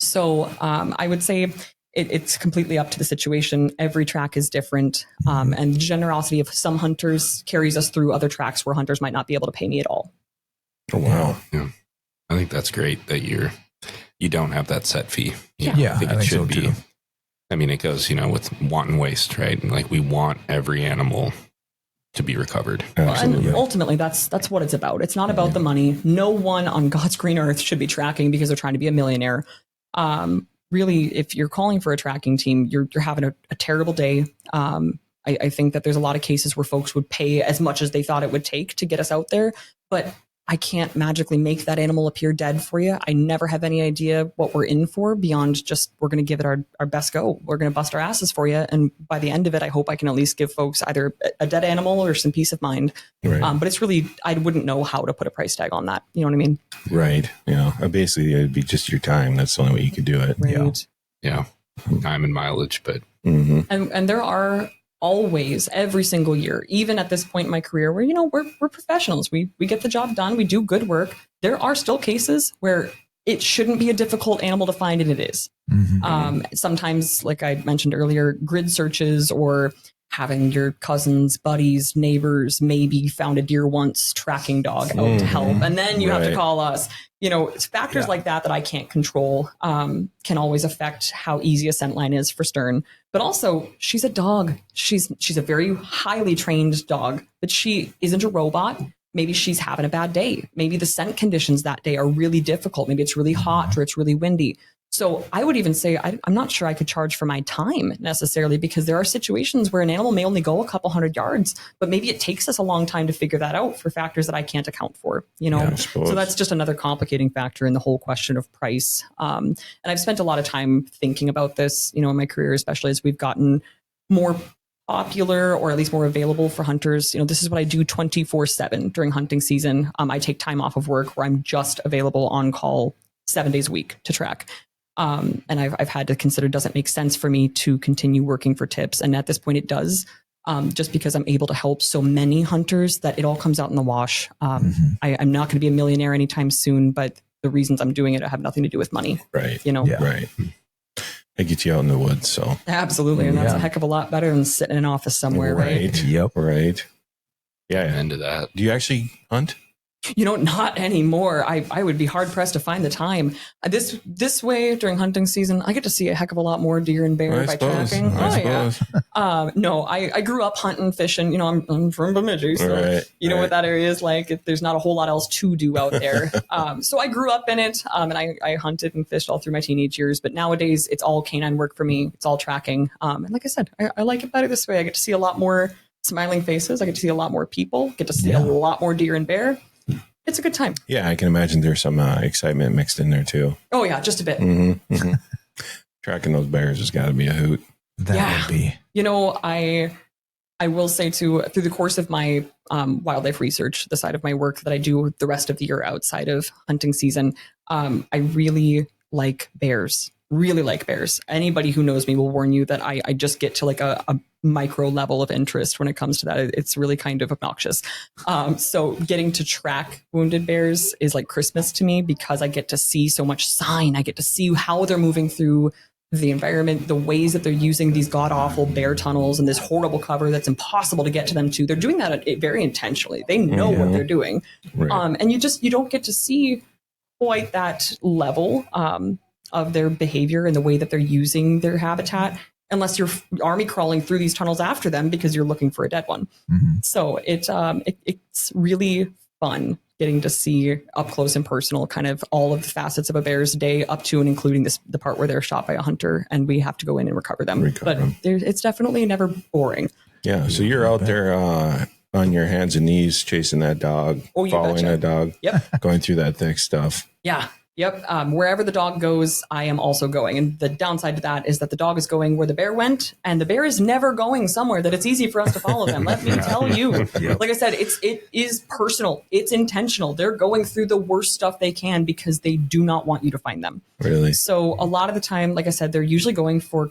So I would say it's completely up to the situation. Every track is different. And the generosity of some hunters carries us through other tracks where hunters might not be able to pay me at all. Oh, wow. Yeah. I think that's great that you don't have that set fee. Yeah, I think it should be. Too. I mean, it goes, with want and waste, right? And like we want every animal to be recovered. Absolutely. And ultimately, that's what it's about. It's not about the money. No one on God's green earth should be tracking because they're trying to be a millionaire. Really, if you're calling for a tracking team, you're having a terrible day. I think that there's a lot of cases where folks would pay as much as they thought it would take to get us out there, but I can't magically make that animal appear dead for you. I never have any idea what we're in for beyond just we're going to give it our best go. We're going to bust our asses for you. And by the end of it, I hope I can at least give folks either a dead animal or some peace of mind. Right. But it's really, I wouldn't know how to put a price tag on that. You know what I mean? Right. Basically, it'd be just your time. That's the only way you could do it. Right. Yeah. Time and mileage, but. And there are always, every single year, even at this point in my career where, we're professionals. We get the job done. We do good work. There are still cases where it shouldn't be a difficult animal to find, and it is. Sometimes, like I mentioned earlier, grid searches or having your cousins, buddies, neighbors, maybe found a deer once, tracking dog out to help. And then you have to call us. It's factors like that I can't control can always affect how easy a scent line is for Stern. But also, she's a dog. She's a very highly trained dog, but she isn't a robot. Maybe she's having a bad day. Maybe the scent conditions that day are really difficult. Maybe it's really hot or it's really windy. So I would even say I'm not sure I could charge for my time necessarily, because there are situations where an animal may only go a couple 100 yards, but maybe it takes us a long time to figure that out for factors that I can't account for, So that's just another complicating factor in the whole question of price. And I've spent a lot of time thinking about this, in my career, especially as we've gotten more popular or at least more available for hunters. This is what I do 24/7 during hunting season. I take time off of work where I'm just available on call 7 days a week to track. And I've had to consider, does it make sense for me to continue working for tips? And at this point it does, just because I'm able to help so many hunters that it all comes out in the wash. I'm not going to be a millionaire anytime soon, but the reasons I'm doing it have nothing to do with money. Right. Right. It gets you out in the woods. So absolutely. And that's a heck of a lot better than sitting in an office somewhere. Right. Yep. Right. Yeah. I'm into that. Do you actually hunt? Not anymore. I would be hard pressed to find the time. This way during hunting season, I get to see a heck of a lot more deer and bear by tracking. No, I grew up hunting, fishing. I'm from Bemidji, so what that area is like. There's not a whole lot else to do out there. So I grew up in it, and I hunted and fished all through my teenage years. But nowadays, it's all canine work for me. It's all tracking. And like I said, I like it better this way. I get to see a lot more smiling faces. I get to see a lot more people. Get to see a lot more deer and bear. It's a good time. Yeah, I can imagine there's some excitement mixed in there too. Oh yeah, just a bit. Tracking those bears has got to be a hoot. That would be. I will say too, through the course of my wildlife research, the side of my work that I do the rest of the year outside of hunting season, I really like bears. Really like bears. Anybody who knows me will warn you that I just get to like a micro level of interest when it comes to that. It's really kind of obnoxious. So getting to track wounded bears is like Christmas to me because I get to see so much sign. I get to see how they're moving through the environment, the ways that they're using these god awful bear tunnels and this horrible cover that's impossible to get to them to. They're doing that very intentionally. They know what they're doing. Right. And you don't get to see quite that level of their behavior and the way that they're using their habitat unless you're army crawling through these tunnels after them because you're looking for a dead one. So it's really fun getting to see up close and personal kind of all of the facets of a bear's day up to and including the part where they're shot by a hunter and we have to go in and recover them. It's definitely never boring. Yeah. So you're out there on your hands and knees chasing that dog, following that dog, going through that thick stuff. Yeah. Yep. Wherever the dog goes, I am also going. And the downside to that is that the dog is going where the bear went, and the bear is never going somewhere that it's easy for us to follow them. Let me tell you. Like I said, it is personal. It's intentional. They're going through the worst stuff they can because they do not want you to find them. Really? So a lot of the time, like I said, they're usually going for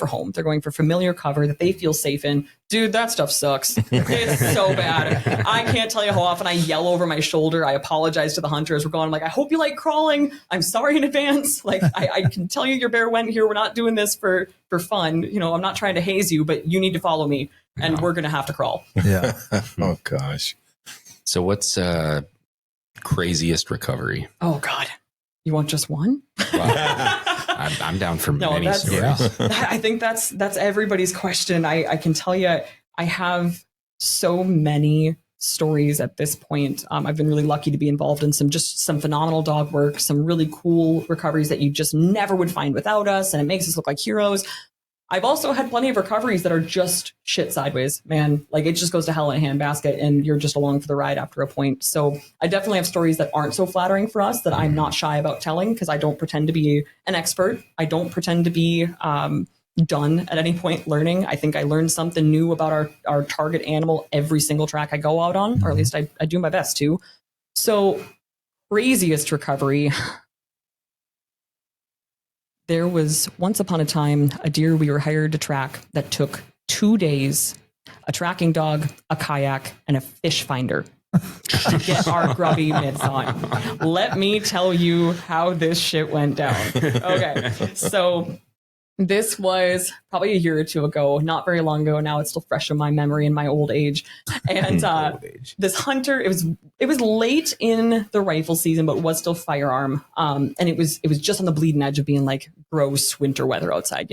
home. They're going for familiar cover that they feel safe in. Dude, that stuff sucks. It's so bad. I can't tell you how often I yell over my shoulder. I apologize to the hunter as we're going. I'm like, I hope you like crawling. I'm sorry in advance. Like, I can tell you your bear went here. We're not doing this for fun. I'm not trying to haze you, but you need to follow me and we're going to have to crawl. Yeah. Oh, gosh. So what's craziest recovery? Oh, God. You want just one? Wow. I'm down for many stories. Yeah. I think that's everybody's question. I can tell you, I have so many stories at this point. I've been really lucky to be involved in some phenomenal dog work, some really cool recoveries that you just never would find without us, and it makes us look like heroes. I've also had plenty of recoveries that are just shit sideways, man. Like it just goes to hell in a handbasket and you're just along for the ride after a point. So I definitely have stories that aren't so flattering for us that I'm not shy about telling because I don't pretend to be an expert. I don't pretend to be done at any point learning. I think I learn something new about our target animal every single track I go out on, or at least I do my best to. So craziest recovery. There was once upon a time a deer we were hired to track that took 2 days, a tracking dog, a kayak, and a fish finder to get our grubby mitts on. Let me tell you how this shit went down. Okay, so this was probably a year or two ago, not very long ago. Now it's still fresh in my memory in my old age. And this hunter, it was late in the rifle season, but was still firearm. And it was just on the bleeding edge of being like gross winter weather outside,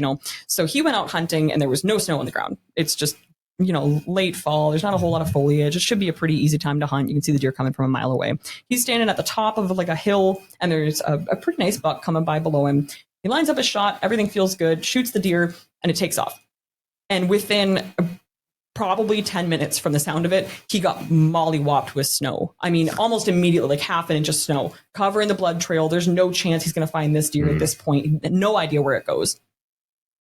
So he went out hunting and there was no snow on the ground. It's just, late fall. There's not a whole lot of foliage. It should be a pretty easy time to hunt. You can see the deer coming from a mile away. He's standing at the top of like a hill and there's a pretty nice buck coming by below him. He lines up a shot, everything feels good, shoots the deer, and it takes off. And within probably 10 minutes from the sound of it, he got mollywopped with snow. I mean, almost immediately, like half an inch of snow, covering the blood trail. There's no chance he's going to find this deer at this point. No idea where it goes.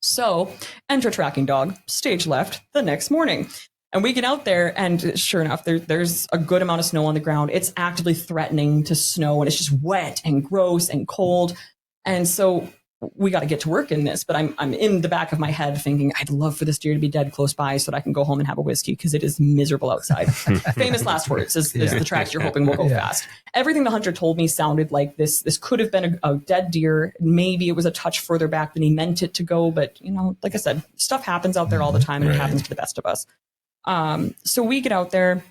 So enter tracking dog, stage left the next morning. And we get out there, and sure enough, there's a good amount of snow on the ground. It's actively threatening to snow, and it's just wet and gross and cold. And so we got to get to work in this. But I'm in the back of my head thinking, I'd love for this deer to be dead close by so that I can go home and have a whiskey, because it is miserable outside. Famous last words is the tracks you're hoping will go fast. Everything the hunter told me sounded like this could have been a dead deer. Maybe it was a touch further back than he meant it to go. But, like I said, stuff happens out there all the time, and it happens to the best of us. So we get out there,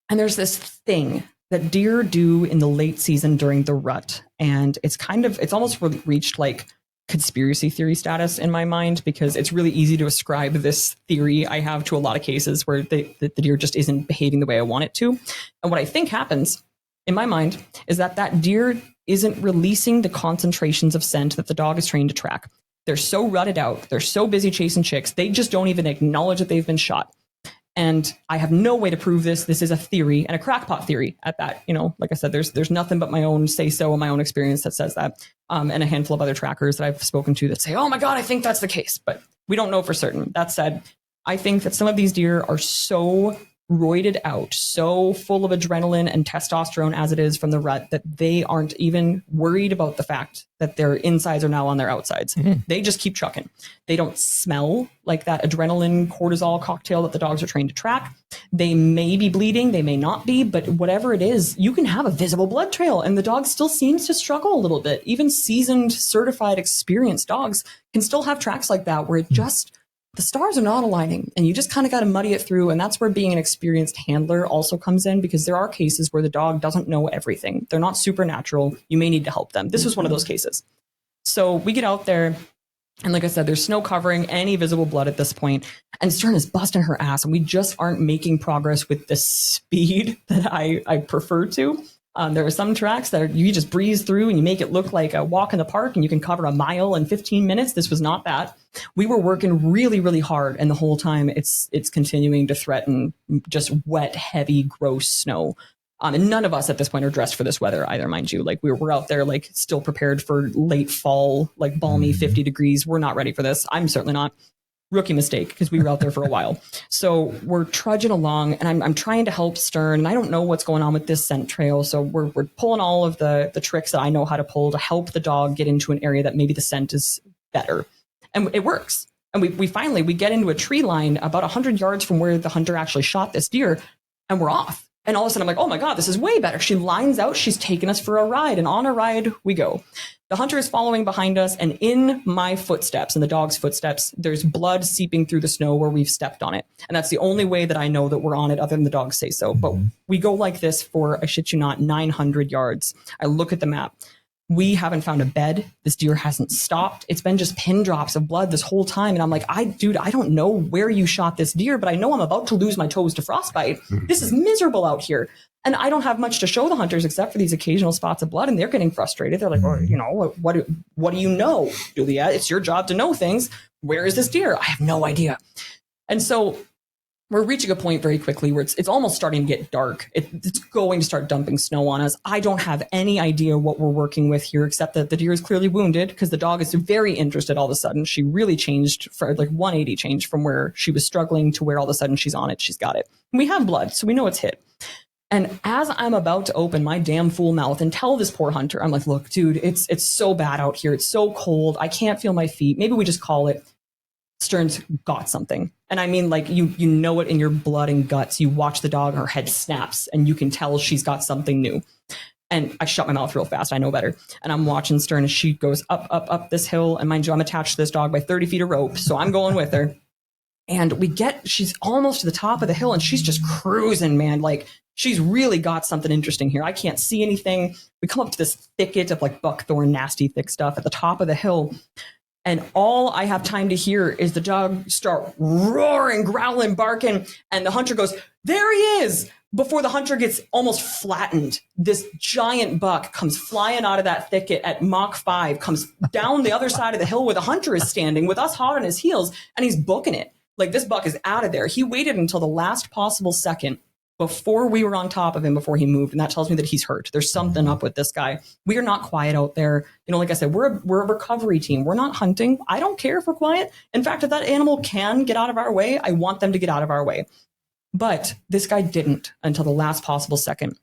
and there's this thing that deer do in the late season during the rut. And it's almost reached like conspiracy theory status in my mind, because it's really easy to ascribe this theory I have to a lot of cases where the deer just isn't behaving the way I want it to. And what I think happens in my mind is that deer isn't releasing the concentrations of scent that the dog is trained to track. They're so rutted out. They're so busy chasing chicks. They just don't even acknowledge that they've been shot. And I have no way to prove this. This is a theory, and a crackpot theory at that. Like I said, there's nothing but my own say-so and my own experience that says that, and a handful of other trackers that I've spoken to that say, oh my God, I think that's the case. But we don't know for certain. That said, I think that some of these deer are so roided out, so full of adrenaline and testosterone as it is from the rut, that they aren't even worried about the fact that their insides are now on their outsides. They just keep trucking. They don't smell like that adrenaline cortisol cocktail that the dogs are trained to track. They may be bleeding, they may not be, but whatever it is, you can have a visible blood trail, and the dog still seems to struggle a little bit. Even seasoned, certified, experienced dogs can still have tracks like that where the stars are not aligning, and you just kind of got to muddy it through. And that's where being an experienced handler also comes in, because there are cases where the dog doesn't know everything. They're not supernatural. You may need to help them. This was one of those cases. So we get out there, and like I said, there's snow covering any visible blood at this point, and Stern is busting her ass, and we just aren't making progress with the speed that I prefer to. There are some tracks that you just breeze through and you make it look like a walk in the park, and you can cover a mile in 15 minutes. This was not that. We were working really, really hard, and the whole time it's continuing to threaten just wet, heavy, gross snow. And none of us at this point are dressed for this weather either, mind you. Like we're out there, like still prepared for late fall, like balmy 50 degrees. We're not ready for this. I'm certainly not. Rookie mistake, because we were out there for a while. So we're trudging along, and I'm trying to help Stern, and I don't know what's going on with this scent trail. So we're pulling all of the tricks that I know how to pull to help the dog get into an area that maybe the scent is better. And it works. And we finally get into a tree line about 100 yards from where the hunter actually shot this deer, and we're off. And all of a sudden I'm like, oh my God, this is way better. She lines out, she's taking us for a ride, and on a ride we go. The hunter is following behind us, and in my footsteps, in the dog's footsteps, there's blood seeping through the snow where we've stepped on it. And that's the only way that I know that we're on it, other than the dogs say so. But we go like this for, I shit you not, 900 yards. I look at the map. We haven't found a bed. This deer hasn't stopped. It's been just pin drops of blood this whole time. And I'm like, I don't know where you shot this deer, but I know I'm about to lose my toes to frostbite. This is miserable out here. And I don't have much to show the hunters except for these occasional spots of blood, and they're getting frustrated. They're like, oh, what do you know, Juliet? It's your job to know things. Where is this deer? I have no idea. And so we're reaching a point very quickly where it's almost starting to get dark. It's going to start dumping snow on us. I don't have any idea what we're working with here, except that the deer is clearly wounded, because the dog is very interested all of a sudden. She really changed, for like 180 change from where she was struggling to where all of a sudden she's on it. She's got it. And we have blood, so we know it's hit. And as I'm about to open my damn fool mouth and tell this poor hunter, I'm like, look, dude, it's so bad out here. It's so cold. I can't feel my feet. Maybe we just call it. Stern's got something. And I mean, like, you know it in your blood and guts. You watch the dog, her head snaps, and you can tell she's got something new. And I shut my mouth real fast. I know better. And I'm watching Stern as she goes up this hill. And mind you, I'm attached to this dog by 30 feet of rope. So I'm going with her. And she's almost to the top of the hill, and she's just cruising, man. Like, she's really got something interesting here. I can't see anything. We come up to this thicket of like buckthorn, nasty, thick stuff at the top of the hill. And all I have time to hear is the dog start roaring, growling, barking. And the hunter goes, there he is. Before the hunter gets almost flattened, this giant buck comes flying out of that thicket at Mach 5, comes down the other side of the hill where the hunter is standing with us hot on his heels, and he's booking it. Like, this buck is out of there. He waited until the last possible second before we were on top of him, before he moved. And that tells me that he's hurt. There's something up with this guy. We are not quiet out there. You know, like I said, we're a recovery team. We're not hunting. I don't care if we're quiet. In fact, if that animal can get out of our way, I want them to get out of our way. But this guy didn't until the last possible second.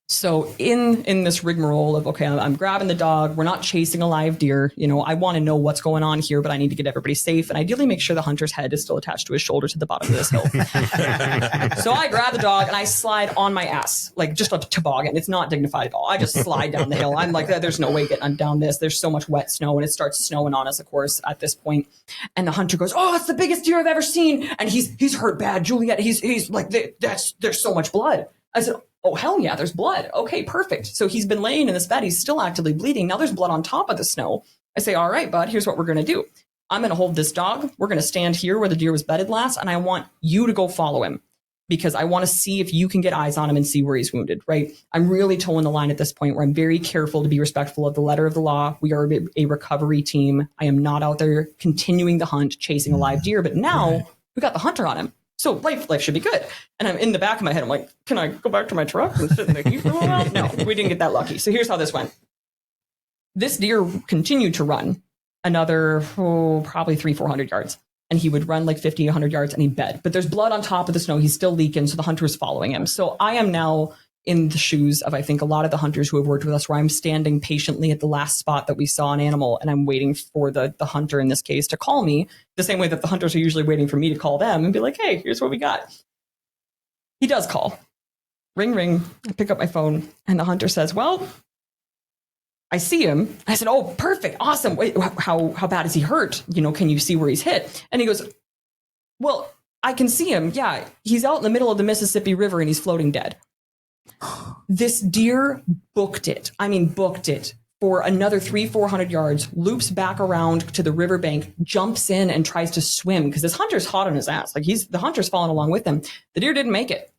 So in this rigmarole of, okay, I'm grabbing the dog. We're not chasing a live deer. You know, I want to know what's going on here, but I need to get everybody safe. And ideally make sure the hunter's head is still attached to his shoulder to the bottom of this hill. So I grab the dog and I slide on my ass, like just a toboggan. It's not dignified at all. I just slide down the hill. I'm like, there's no way getting down this. There's so much wet snow, and it starts snowing on us, of course, at this point. And the hunter goes, oh, it's the biggest deer I've ever seen. And he's hurt bad, Juliet. He's like, there's so much blood. I said, oh, hell yeah, there's blood. Okay, perfect. So he's been laying in this bed. He's still actively bleeding. Now there's blood on top of the snow. I say, all right, bud, here's what we're going to do. I'm going to hold this dog. We're going to stand here where the deer was bedded last, and I want you to go follow him because I want to see if you can get eyes on him and see where he's wounded, right? I'm really towing the line at this point where I'm very careful to be respectful of the letter of the law. We are a recovery team. I am not out there continuing the hunt, chasing a live deer, but now we got the hunter on him. So life should be good. And I'm in the back of my head. I'm like, can I go back to my truck and sit in the heat for a while? No, we didn't get that lucky. So here's how this went. This deer continued to run another, probably 300-400 yards. And he would run like 50, 100 yards and he'd bed. But there's blood on top of the snow. He's still leaking. So the hunter is following him. So I am now in the shoes of, I think, a lot of the hunters who have worked with us, where I'm standing patiently at the last spot that we saw an animal, and I'm waiting for the hunter in this case to call me, the same way that the hunters are usually waiting for me to call them and be like, hey, here's what we got. He does call. Ring, ring. I pick up my phone, and the hunter says, well, I see him. I said, oh, perfect. Awesome. Wait, how bad is he hurt? You know, can you see where he's hit? And he goes, well, I can see him. Yeah, he's out in the middle of the Mississippi River and he's floating dead. This deer booked it. I mean, booked it for another 300-400 yards, loops back around to the riverbank, jumps in and tries to swim because this hunter's hot on his ass. Like the hunter's following along with him. The deer didn't make it.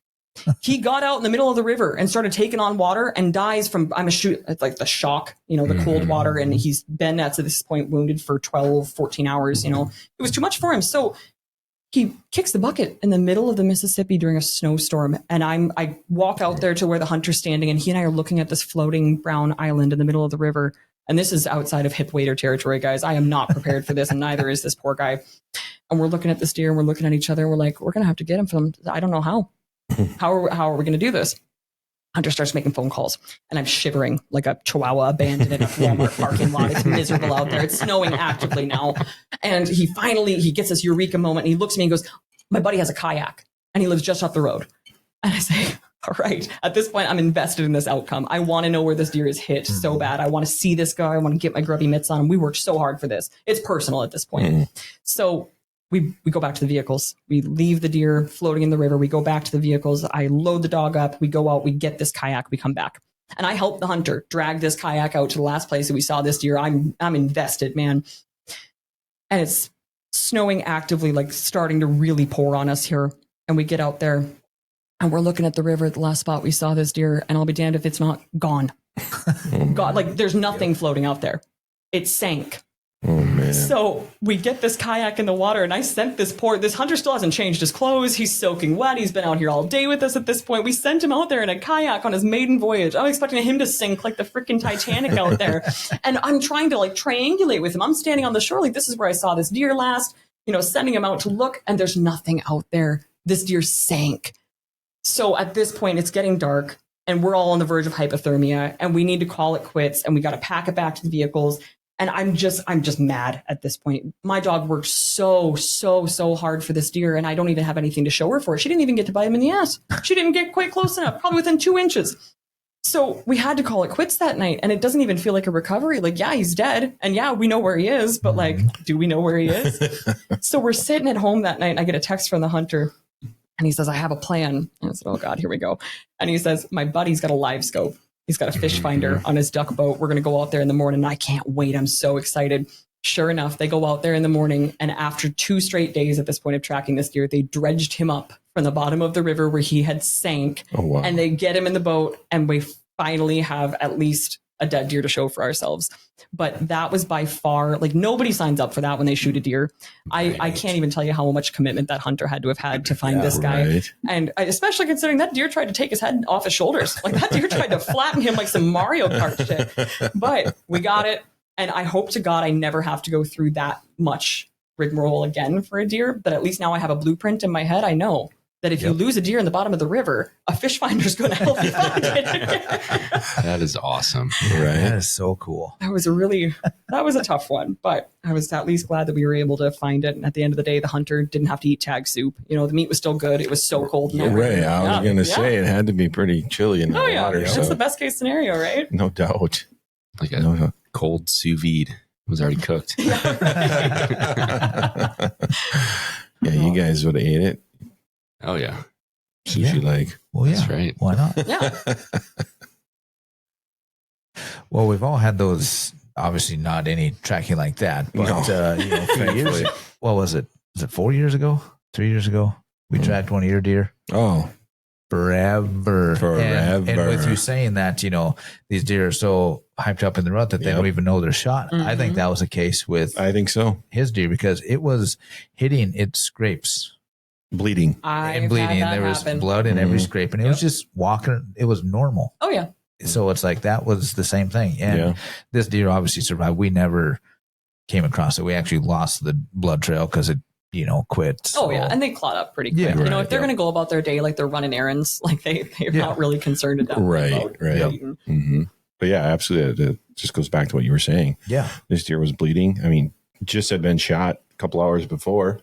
He got out in the middle of the river and started taking on water and dies from, like the shock, you know, the cold water. And he's been at this point wounded for 12, 14 hours. You know, it was too much for him. So he kicks the bucket in the middle of the Mississippi during a snowstorm. And I walk out there to where the hunter's standing, and he and I are looking at this floating brown island in the middle of the river. And this is outside of hip waiter territory, guys. I am not prepared for this, and neither is this poor guy. And we're looking at this deer and we're looking at each other. And we're like, we're going to have to get him from, I don't know how. How are we going to do this? Hunter starts making phone calls, and I'm shivering like a chihuahua abandoned in a Walmart parking lot. It's miserable out there. It's snowing actively now. And he gets this eureka moment, and he looks at me and goes, my buddy has a kayak, and he lives just off the road. And I say, all right, at this point, I'm invested in this outcome. I want to know where this deer is hit so bad. I want to see this guy. I want to get my grubby mitts on him. We worked so hard for this. It's personal at this point. So we go back to the vehicles. We leave the deer floating in the river. We go back to the vehicles. I load the dog up. We go out. We get this kayak. We come back. And I help the hunter drag this kayak out to the last place that we saw this deer. I'm invested, man. And it's snowing actively, like starting to really pour on us here. And we get out there, and we're looking at the river at the last spot we saw this deer. And I'll be damned if it's not gone. God, like there's nothing floating out there. It sank. Oh, man. So we get this kayak in the water, and I sent this hunter still hasn't changed his clothes. He's soaking wet. He's been out here all day with us at this point. We sent him out there in a kayak on his maiden voyage. I'm expecting him to sink like the freaking Titanic out there. And I'm trying to like triangulate with him. I'm standing on the shore like, this is where I saw this deer last, you know, sending him out to look, and there's nothing out there. This deer sank. So at this point, it's getting dark, and we're all on the verge of hypothermia, and we need to call it quits, and we got to pack it back to the vehicles. And I'm just mad at this point. My dog worked so hard for this deer, and I don't even have anything to show her for it. She didn't even get to bite him in the ass. She didn't get quite close enough, probably within 2 inches. So we had to call it quits that night, and it doesn't even feel like a recovery. Like, yeah, he's dead, and yeah, we know where he is, but like, do we know where he is? So we're sitting at home that night, and I get a text from the hunter, and he says, I have a plan. And I said, oh God, here we go. And he says, my buddy's got a live scope. He's got a fish finder on his duck boat. We're going to go out there in the morning. I can't wait. I'm so excited. Sure enough, they go out there in the morning, and after 2 straight days at this point of tracking this deer, they dredged him up from the bottom of the river where he had sank. Oh, wow. And they get him in the boat, and we finally have at least a dead deer to show for ourselves. But that was by far, like, nobody signs up for that when they shoot a deer. I can't even tell you how much commitment that hunter had to have had to find this guy. Right. And especially considering that deer tried to take his head off his shoulders. Like, that deer tried to flatten him like some Mario Kart shit. But we got it. And I hope to God I never have to go through that much rigmarole again for a deer. But at least now I have a blueprint in my head. I know that if you lose a deer in the bottom of the river, a fish finder is going to help you find it. That is awesome. Right. That is so cool. That was a tough one, but I was at least glad that we were able to find it. And at the end of the day, the hunter didn't have to eat tag soup. You know, the meat was still good. It was so cold. Yeah, right. I was going to say it had to be pretty chilly in the water. That's So the best case scenario, right? no doubt. Like a cold sous vide. It was already cooked. Yeah, you guys would have ate it. Oh, yeah. Sushi leg. Well, yeah. That's right. Why not? Yeah. Well, we've all had those. Obviously, not any tracking like that, but a few years. What was it? Was it 4 years ago? 3 years ago? We tracked one of your deer. Oh, Forever. And Forever. with you saying that, these deer are so hyped up in the rut that they don't even know they're shot. I think that was the case with I think so. his deer because it was hitting its scrapes Bleeding. and bleeding. There was blood in every scrape, and it was just walking. It was normal. Oh, yeah. So it's like that was the same thing. And this deer obviously survived. We never came across it. We actually lost the blood trail because it, quit. So. Oh, yeah. And they clot up pretty quick. Yeah, Right, if they're going to go about their day like they're running errands, like they're not really concerned about Right. Mm-hmm. But yeah, absolutely. It just goes back to what you were saying. Yeah. This deer was bleeding. I mean, just had been shot a couple hours before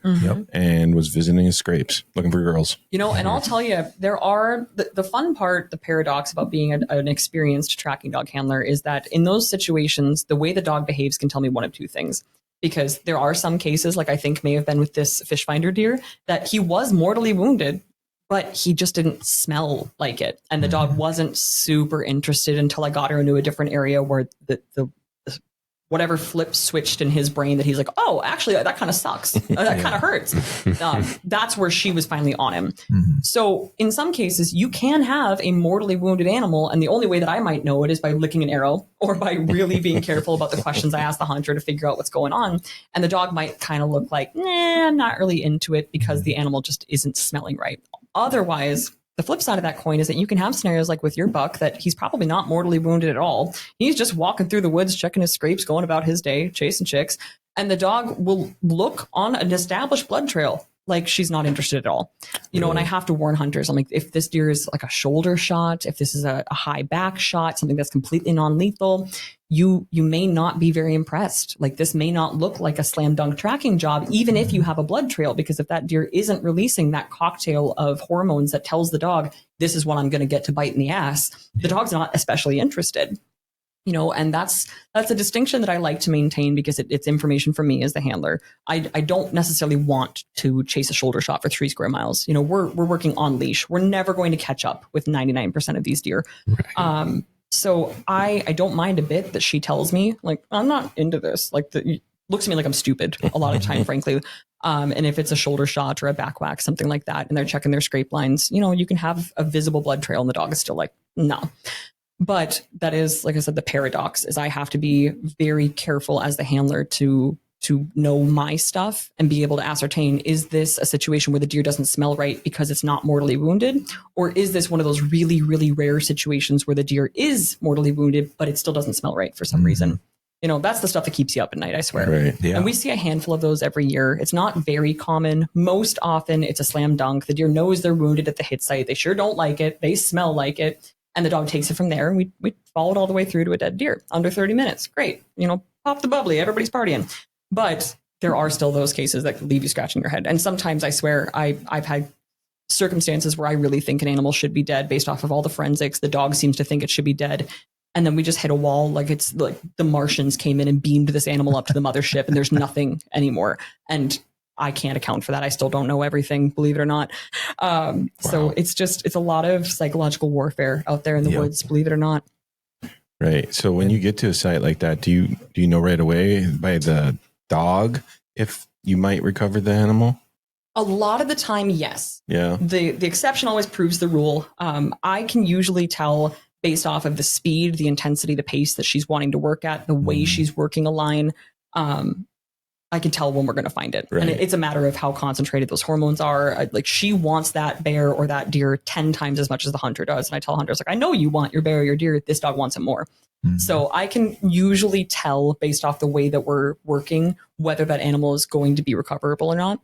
and was visiting his scrapes, looking for girls. And I'll tell you, there are the fun part, the paradox about being an experienced tracking dog handler is that in those situations, the way the dog behaves can tell me one of two things. Because there are some cases, like I think may have been with this fish finder deer, that he was mortally wounded, but he just didn't smell like it. And the dog wasn't super interested until I got her into a different area where the whatever flip switched in his brain that he's like, oh, actually, that kind of sucks. That kind of hurts. That's where she was finally on him. So in some cases, you can have a mortally wounded animal. And the only way that I might know it is by licking an arrow or by really being careful about the questions I ask the hunter to figure out what's going on. And the dog might kind of look like, I'm not really into it because the animal just isn't smelling right. Otherwise, the flip side of that coin is that you can have scenarios like with your buck that he's probably not mortally wounded at all. He's just walking through the woods, checking his scrapes, going about his day, chasing chicks. And the dog will look on an established blood trail like she's not interested at all. And I have to warn hunters. I'm like, if this deer is like a shoulder shot, if this is a high back shot, something that's completely non-lethal, you may not be very impressed. Like this may not look like a slam dunk tracking job, even if you have a blood trail, because if that deer isn't releasing that cocktail of hormones that tells the dog, this is what I'm going to get to bite in the ass, the dog's not especially interested. And that's a distinction that I like to maintain because it's information for me as the handler. I don't necessarily want to chase a shoulder shot for 3 square miles. We're working on leash. We're never going to catch up with 99% of these deer. Right. So I don't mind a bit that she tells me, like, I'm not into this. Like, looks at me like I'm stupid a lot of time, frankly. And if it's a shoulder shot or a back whack, something like that, and they're checking their scrape lines, you can have a visible blood trail and the dog is still like, no. But that is, like I said, the paradox is I have to be very careful as the handler to know my stuff and be able to ascertain, is this a situation where the deer doesn't smell right because it's not mortally wounded? Or is this one of those really, really rare situations where the deer is mortally wounded, but it still doesn't smell right for some reason? That's the stuff that keeps you up at night, I swear. Right. Yeah. And we see a handful of those every year. It's not very common. Most often it's a slam dunk. The deer knows they're wounded at the hit site. They sure don't like it. They smell like it. And the dog takes it from there. And we follow it all the way through to a dead deer under 30 minutes. Great. Pop the bubbly. Everybody's partying. But there are still those cases that leave you scratching your head. And sometimes I swear I've had circumstances where I really think an animal should be dead based off of all the forensics. The dog seems to think it should be dead. And then we just hit a wall. Like it's like the Martians came in and beamed this animal up to the mothership and there's nothing anymore. And I can't account for that. I still don't know everything, believe it or not. So it's a lot of psychological warfare out there in the woods, believe it or not. Right. So when you get to a site like that, do you know right away by the dog if you might recover the animal? A lot of the time, yes. Yeah. The exception always proves the rule. I can usually tell based off of the speed, the intensity, the pace that she's wanting to work at, the way she's working a line. I can tell when we're going to find it. Right. And it's a matter of how concentrated those hormones are. Like she wants that bear or that deer 10 times as much as the hunter does. And I tell hunters, like, I know you want your bear or your deer. This dog wants it more. So I can usually tell based off the way that we're working, whether that animal is going to be recoverable or not.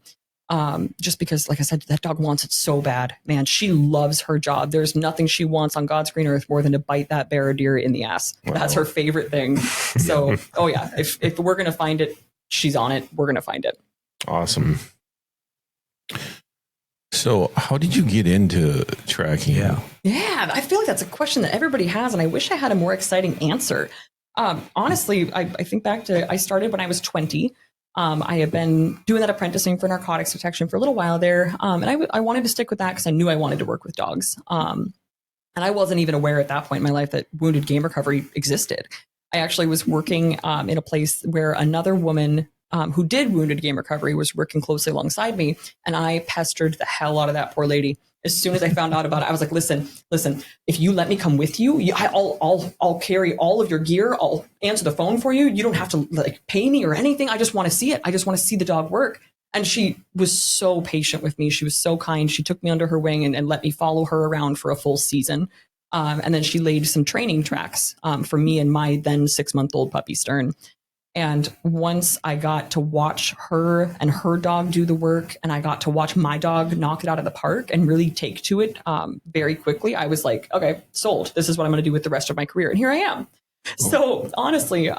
Just because, like I said, that dog wants it so bad, man. She loves her job. There's nothing she wants on God's green earth more than to bite that bear or deer in the ass. Wow. That's her favorite thing. So, oh yeah, if we're going to find it, she's on it. We're going to find it. Awesome. So how did you get into tracking? Yeah, I feel like that's a question that everybody has, and I wish I had a more exciting answer. Honestly, I think back to, I started when I was 20. I have been doing that apprenticing for narcotics detection for a little while there. And I wanted to stick with that because I knew I wanted to work with dogs. And I wasn't even aware at that point in my life that wounded game recovery existed. I actually was working in a place where another woman who did wounded game recovery was working closely alongside me. And I pestered the hell out of that poor lady. As soon as I found out about it, I was like, listen, if you let me come with you, I'll carry all of your gear. I'll answer the phone for you. You don't have to like pay me or anything. I just want to see it. I just want to see the dog work. And she was so patient with me. She was so kind. She took me under her wing and let me follow her around for a full season. And then she laid some training tracks for me and my then 6-month-old puppy Stern. And once I got to watch her and her dog do the work, and I got to watch my dog knock it out of the park and really take to it very quickly, I was like, okay, sold. This is what I'm going to do with the rest of my career. And here I am. So honestly,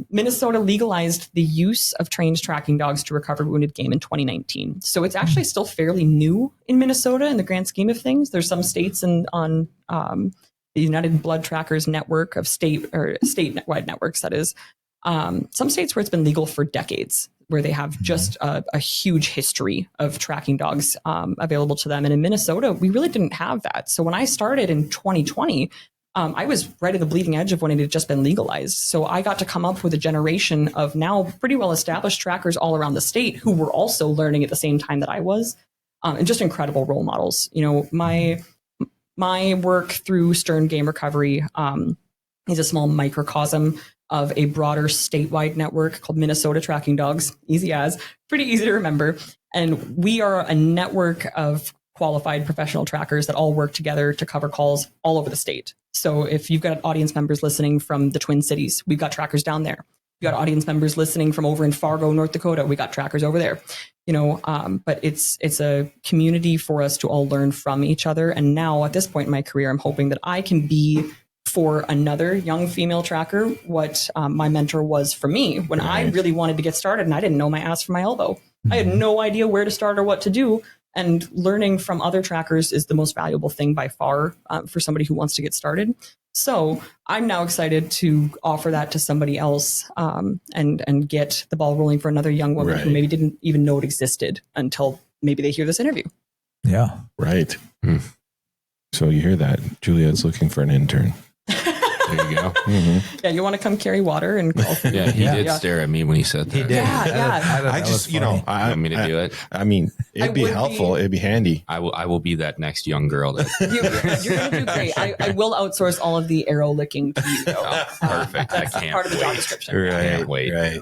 Minnesota legalized the use of trained tracking dogs to recover wounded game in 2019. So it's actually still fairly new in Minnesota in the grand scheme of things. There's some states on the United Blood Trackers network of statewide networks, that is. Some states where it's been legal for decades, where they have just a huge history of tracking dogs available to them. And in Minnesota, we really didn't have that. So when I started in 2020, I was right at the bleeding edge of when it had just been legalized. So I got to come up with a generation of now pretty well established trackers all around the state who were also learning at the same time that I was, and just incredible role models. You know, my work through Stern Game Recovery is a small microcosm of a broader statewide network called Minnesota Tracking Dogs. Pretty easy to remember. And we are a network of qualified professional trackers that all work together to cover calls all over the state. So if you've got audience members listening from the Twin Cities, we've got trackers down there. You've got audience members listening from over in Fargo, North Dakota, we got trackers over there. You know, but it's a community for us to all learn from each other. And now at this point in my career, I'm hoping that I can be for another young female tracker what my mentor was for me when I really wanted to get started and I didn't know my ass from my elbow. I had no idea where to start or what to do. And learning from other trackers is the most valuable thing by far for somebody who wants to get started. So I'm now excited to offer that to somebody else and get the ball rolling for another young woman who maybe didn't even know it existed until maybe they hear this interview. Yeah. Right. So you hear that. Juliet's looking for an intern. There you go. Yeah, you want to come carry water and call for Yeah, he did stare at me when he said that. He did. Yeah. I just, you know, I want me to do it. I mean, it'd be helpful. It'd be handy. I will be that next young girl. You're going to do great. I will outsource all of the arrow licking to you, though. Oh, perfect. That's I can't part of the wait. job description. Right. Can't wait. Right.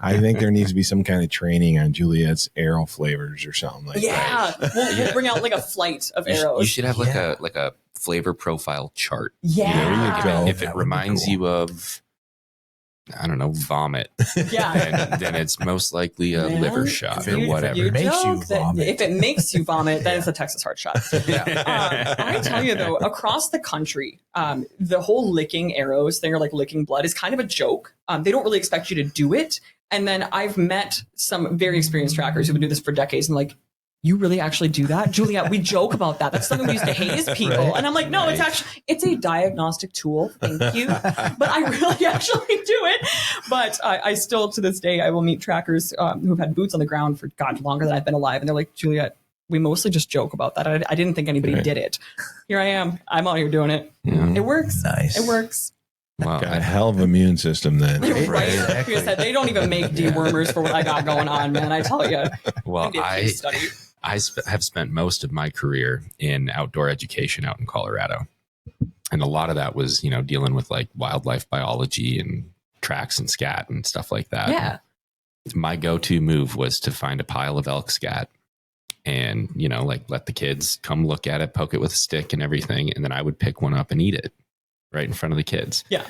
I think there needs to be some kind of training on Juliet's arrow flavors or something like that. We'll bring out like a flight of arrows. You should have like a flavor profile chart. Yeah. There you go. If it reminds you of, I don't know, vomit, then it's most likely a liver shot or whatever. If it makes you vomit, then it's a Texas heart shot. I tell you though, across the country, the whole licking arrows thing or like licking blood is kind of a joke. They don't really expect you to do it. And then I've met some very experienced trackers who've been doing this for decades and like, you really actually do that? Juliet, we joke about that. That's something we used to haze people. Right. And I'm like, no, it's a diagnostic tool. Thank you. But I really actually do it. But I still, to this day, I will meet trackers who've had boots on the ground for, God, longer than I've been alive. And they're like, Juliet, we mostly just joke about that. I didn't think anybody did it. Here I am. I'm out here doing it. Yeah. It works. Nice. It works. Wow. Got a hell of immune system then. Right. Exactly. Like I said, they don't even make dewormers for what I got going on, man. I tell you. Well, I have spent most of my career in outdoor education out in Colorado. And a lot of that was, dealing with like wildlife biology and tracks and scat and stuff like that. Yeah. My go-to move was to find a pile of elk scat and, like let the kids come look at it, poke it with a stick and everything. And then I would pick one up and eat it right in front of the kids. Yeah.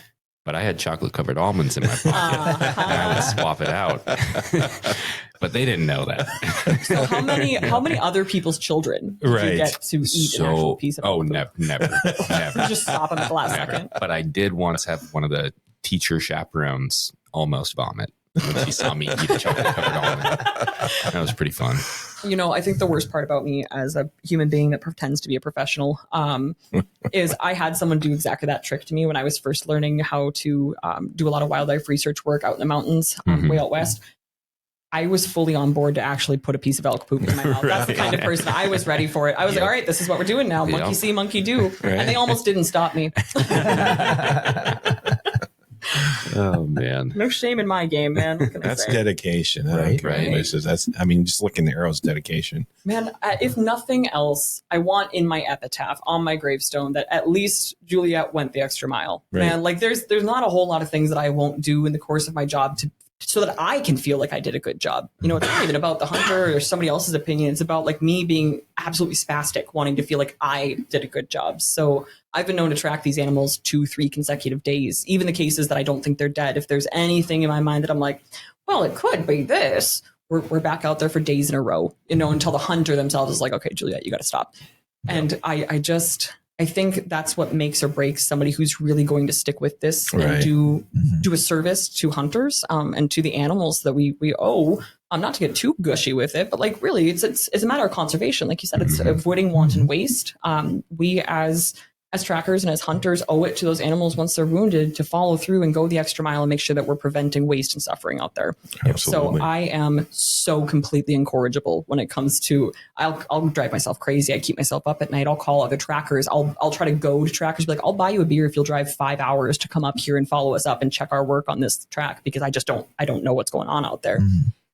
But I had chocolate covered almonds in my pocket and I would swap it out. But they didn't know that. So how many other people's children did you get to eat an actual piece of elk food? Never. You just stop them at the last second. But I did once have one of the teacher chaperones almost vomit when she saw me eat a chocolate covered almond. That was pretty fun. I think the worst part about me as a human being that pretends to be a professional is I had someone do exactly that trick to me when I was first learning how to do a lot of wildlife research work out in the mountains, way out west. I was fully on board to actually put a piece of elk poop in my mouth. That's the kind of person I was ready for it. I was like, all right, this is what we're doing now. Monkey see, monkey do. Right. And they almost didn't stop me. Oh man, no shame in my game, man. That's dedication, right? That's, just looking at arrows, dedication. Man, if nothing else, I want in my epitaph on my gravestone that at least Juliet went the extra mile. Right. Man, like there's not a whole lot of things that I won't do in the course of my job so that I can feel like I did a good job. It's not even about the hunter or somebody else's opinion. It's about like me being absolutely spastic, wanting to feel like I did a good job. So I've been known to track these animals 2-3 consecutive days, even the cases that I don't think they're dead. If there's anything in my mind that I'm like, well, it could be this, we're back out there for days in a row, until the hunter themselves is like, okay, Juliet, you got to stop. And I think that's what makes or breaks somebody who's really going to stick with this and do a service to hunters and to the animals that we owe. Not to get too gushy with it, but like really, it's a matter of conservation. Like you said, it's avoiding wanton waste. We as trackers and as hunters owe it to those animals once they're wounded to follow through and go the extra mile and make sure that we're preventing waste and suffering out there. Absolutely. So I am so completely incorrigible when it comes to, I'll drive myself crazy. I keep myself up at night. I'll call other trackers. I'll try to go to trackers, be like, I'll buy you a beer if you'll drive 5 hours to come up here and follow us up and check our work on this track, because I don't know what's going on out there.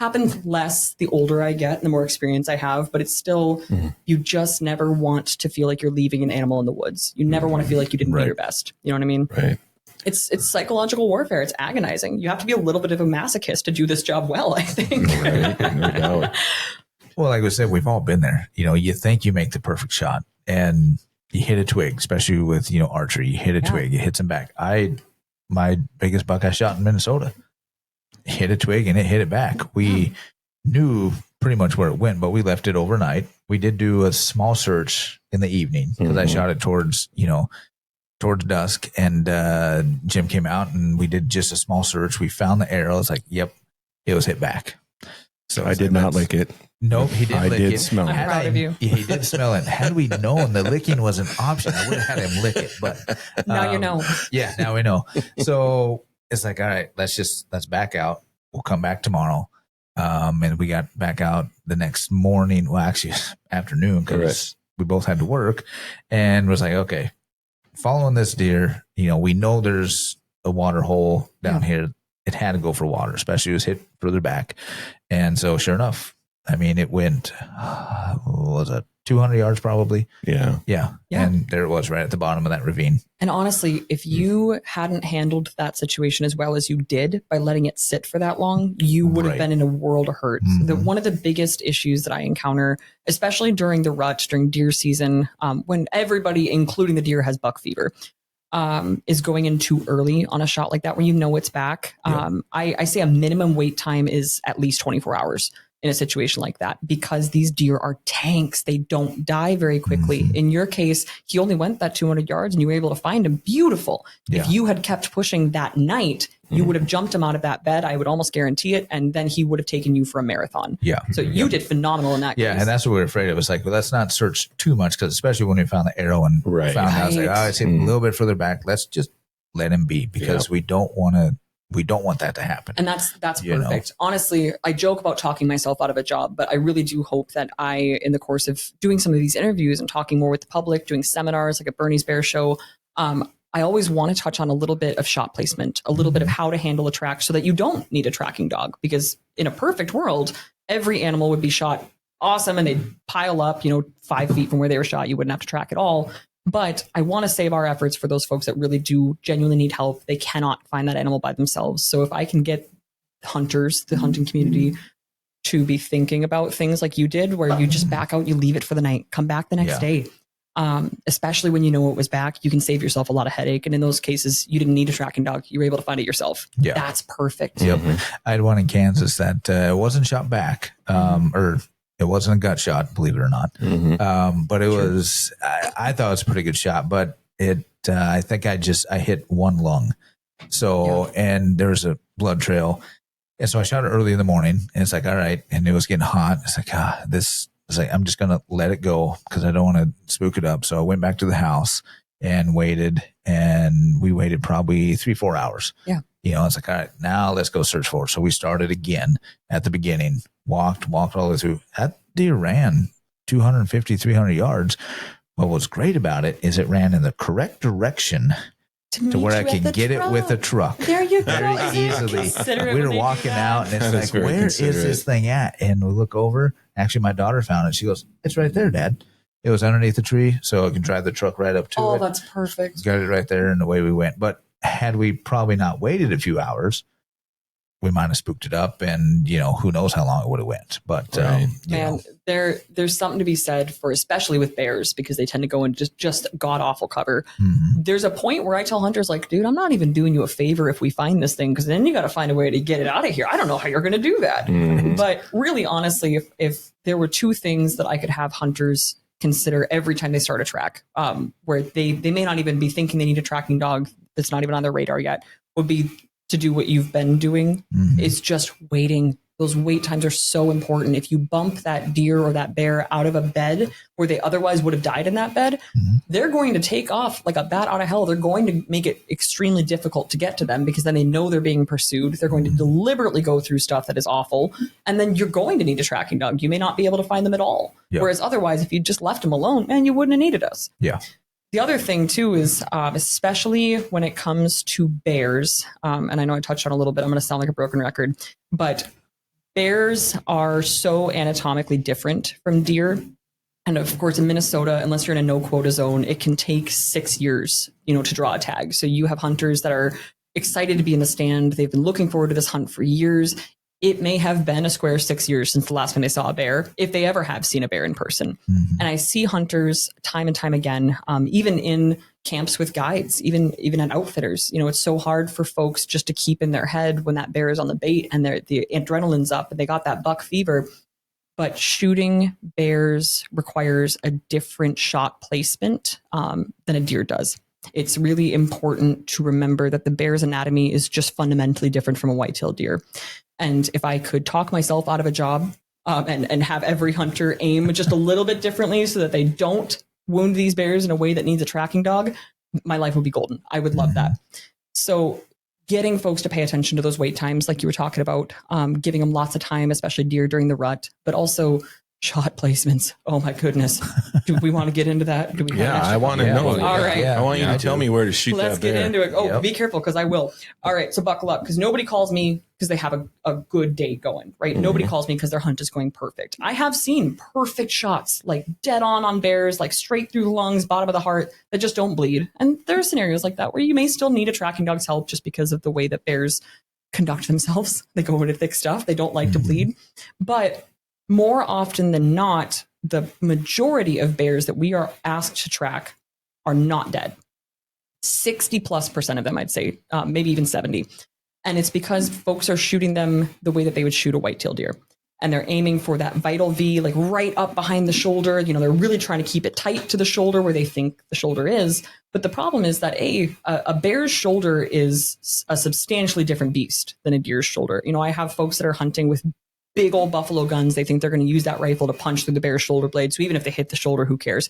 Happens less the older I get and the more experience I have, but it's still, you just never want to feel like you're leaving an animal in the woods. You never want to feel like you didn't do your best. You know what I mean? Right. It's psychological warfare. It's agonizing. You have to be a little bit of a masochist to do this job well, I think. Right. No doubt. Well, like we said, we've all been there. You think you make the perfect shot and you hit a twig, especially with, archery. You hit a twig, it hits him back. My biggest buck I shot in Minnesota hit a twig and it hit it back. We knew pretty much where it went, but we left it overnight. We did do a small search in the evening because I shot it towards dusk, and Jim came out and we did just a small search. We found the arrow. It's like, yep, it was hit back. So I did not lick it. Nope, he didn't lick it. I did smell it. I'm proud of you. He did smell it. Had we known the licking was an option, I would have had him lick it. But now you know. Yeah, now we know. So it's like, all right, let's back out. We'll come back tomorrow. And we got back out the next morning. Well, actually afternoon, because we both had to work, and was like, okay, following this deer, we know there's a water hole down here. It had to go for water, especially it was hit further back. And so sure enough, it went, was it 200 yards probably? Yeah. And there it was right at the bottom of that ravine. And honestly, if you hadn't handled that situation as well as you did by letting it sit for that long, you would have been in a world of hurt. One of the biggest issues that I encounter, especially during the rut, during deer season, when everybody, including the deer, has buck fever, is going in too early on a shot like that when it's back. I say a minimum wait time is at least 24 hours in a situation like that, because these deer are tanks. They don't die very quickly. In your case, he only went that 200 yards and you were able to find him. Beautiful. If you had kept pushing that night, you would have jumped him out of that bed. I would almost guarantee it. And then he would have taken you for a marathon. Yeah. So you did phenomenal in that case. Yeah. And that's what we were afraid of. It's like, well, let's not search too much, because especially when we found the arrow and found out, I was like, oh, it's a little bit further back. Let's just let him be, because we don't want that to happen. And that's perfect. Honestly, I joke about talking myself out of a job, but I really do hope that I, in the course of doing some of these interviews and talking more with the public, doing seminars like at Bernie's Bear Show, I always want to touch on a little bit of shot placement, a little bit of how to handle a track so that you don't need a tracking dog. Because in a perfect world, every animal would be shot awesome and they'd pile up, 5 feet from where they were shot. You wouldn't have to track at all. But I want to save our efforts for those folks that really do genuinely need help. They cannot find that animal by themselves. So if I can get hunters, the hunting community, to be thinking about things like you did, where you just back out, you leave it for the night, come back the next day. Especially when you know it was back, you can save yourself a lot of headache. And in those cases, you didn't need a tracking dog. You were able to find it yourself. Yeah. That's perfect. Yep. I had one in Kansas that wasn't shot back, or it wasn't a gut shot, believe it or not. But it was, I thought it was a pretty good shot, but I think I hit one lung. So, and there's a blood trail. And so I shot it early in the morning, and it's like, all right. And it was getting hot. It's like, I'm just going to let it go because I don't want to spook it up. So I went back to the house and waited, and we waited probably 3-4 hours. Yeah. It's like, all right, now let's go search for it. So we started again at the beginning, walked all the way through. That deer ran 250, 300 yards. What was great about it is it ran in the correct direction to where I could get it with a truck. There you go. Very easily. We were walking out, and it's like, where is this thing at? And we look over. Actually, my daughter found it. She goes, it's right there, Dad. It was underneath the tree, so I can drive the truck right up to it. Oh, that's perfect. Got it right there, and away we went. But had we probably not waited a few hours, we might have spooked it up, and who knows how long it would have went. But there's something to be said for, especially with bears, because they tend to go into just god awful cover. There's a point where I tell hunters, like, dude, I'm not even doing you a favor if we find this thing, because then you got to find a way to get it out of here. I don't know how you're going to do that. But really, honestly, if there were two things that I could have hunters consider every time they start a track, where they may not even be thinking they need a tracking dog that's not even on their radar yet, would be to do what you've been doing, is just waiting. Those wait times are so important. If you bump that deer or that bear out of a bed where they otherwise would have died in that bed, they're going to take off like a bat out of hell. They're going to make it extremely difficult to get to them, because then they know they're being pursued. They're going to deliberately go through stuff that is awful. And then you're going to need a tracking dog. You may not be able to find them at all. Yep. Whereas otherwise, if you just left them alone, man, you wouldn't have needed us. Yeah. The other thing, too, is especially when it comes to bears, and I know I touched on a little bit, I'm going to sound like a broken record, but bears are so anatomically different from deer. And of course, in Minnesota, unless you're in a no quota zone, it can take 6 years, to draw a tag. So you have hunters that are excited to be in the stand. They've been looking forward to this hunt for years. It may have been a square 6 years since the last time they saw a bear, if they ever have seen a bear in person. And I see hunters time and time again, even in camps with guides, even at outfitters. It's so hard for folks just to keep in their head when that bear is on the bait and the adrenaline's up and they got that buck fever. But shooting bears requires a different shot placement than a deer does. It's really important to remember that the bear's anatomy is just fundamentally different from a white-tailed deer. And if I could talk myself out of a job and have every hunter aim just a little bit differently so that they don't wound these bears in a way that needs a tracking dog, my life would be golden. I would love that. So getting folks to pay attention to those wait times, like you were talking about, giving them lots of time, especially deer during the rut, but also shot placements. Oh my goodness. Do we want to get into that? Do we? I want to know. All right. I want you to tell me where to shoot Let's that bear. get into it. Oh, Be careful, because I will. All right. So buckle up, because nobody calls me because they have a good day going, right? Nobody calls me because their hunt is going perfect. I have seen perfect shots, like dead on bears, like straight through the lungs, bottom of the heart, that just don't bleed. And there are scenarios like that where you may still need a tracking dog's help just because of the way that bears conduct themselves. They go into thick stuff. They don't like to bleed. But more often than not, the majority of bears that we are asked to track are not dead. 60+% of them, I'd say, maybe even 70. And it's because folks are shooting them the way that they would shoot a white-tailed deer. And they're aiming for that vital V, like right up behind the shoulder. They're really trying to keep it tight to the shoulder where they think the shoulder is. But the problem is that a bear's shoulder is a substantially different beast than a deer's shoulder. I have folks that are hunting with big old buffalo guns. They think they're going to use that rifle to punch through the bear's shoulder blade. So even if they hit the shoulder, who cares?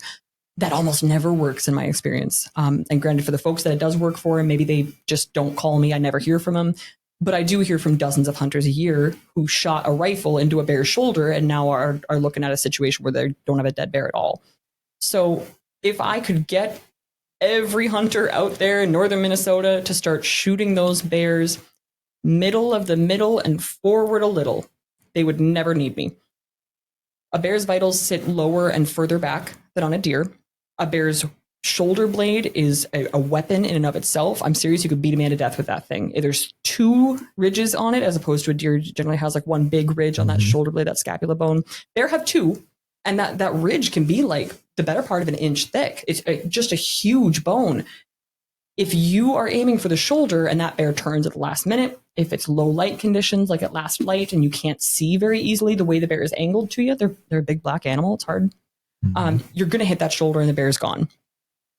That almost never works in my experience. And granted, for the folks that it does work for, maybe they just don't call me. I never hear from them. But I do hear from dozens of hunters a year who shot a rifle into a bear's shoulder and now are looking at a situation where they don't have a dead bear at all. So if I could get every hunter out there in northern Minnesota to start shooting those bears middle of the middle and forward a little, they would never need me. A bear's vitals sit lower and further back than on a deer. A bear's shoulder blade is a weapon in and of itself. I'm serious. You could beat a man to death with that thing. There's 2 ridges on it, as opposed to a deer generally has like one big ridge on that shoulder blade, that scapula bone. Bear have 2. And that ridge can be like the better part of an inch thick. It's just a huge bone. If you are aiming for the shoulder and that bear turns at the last minute, if it's low light conditions, like at last light, and you can't see very easily the way the bear is angled to you, they're a big black animal. It's hard. You're going to hit that shoulder and the bear's gone.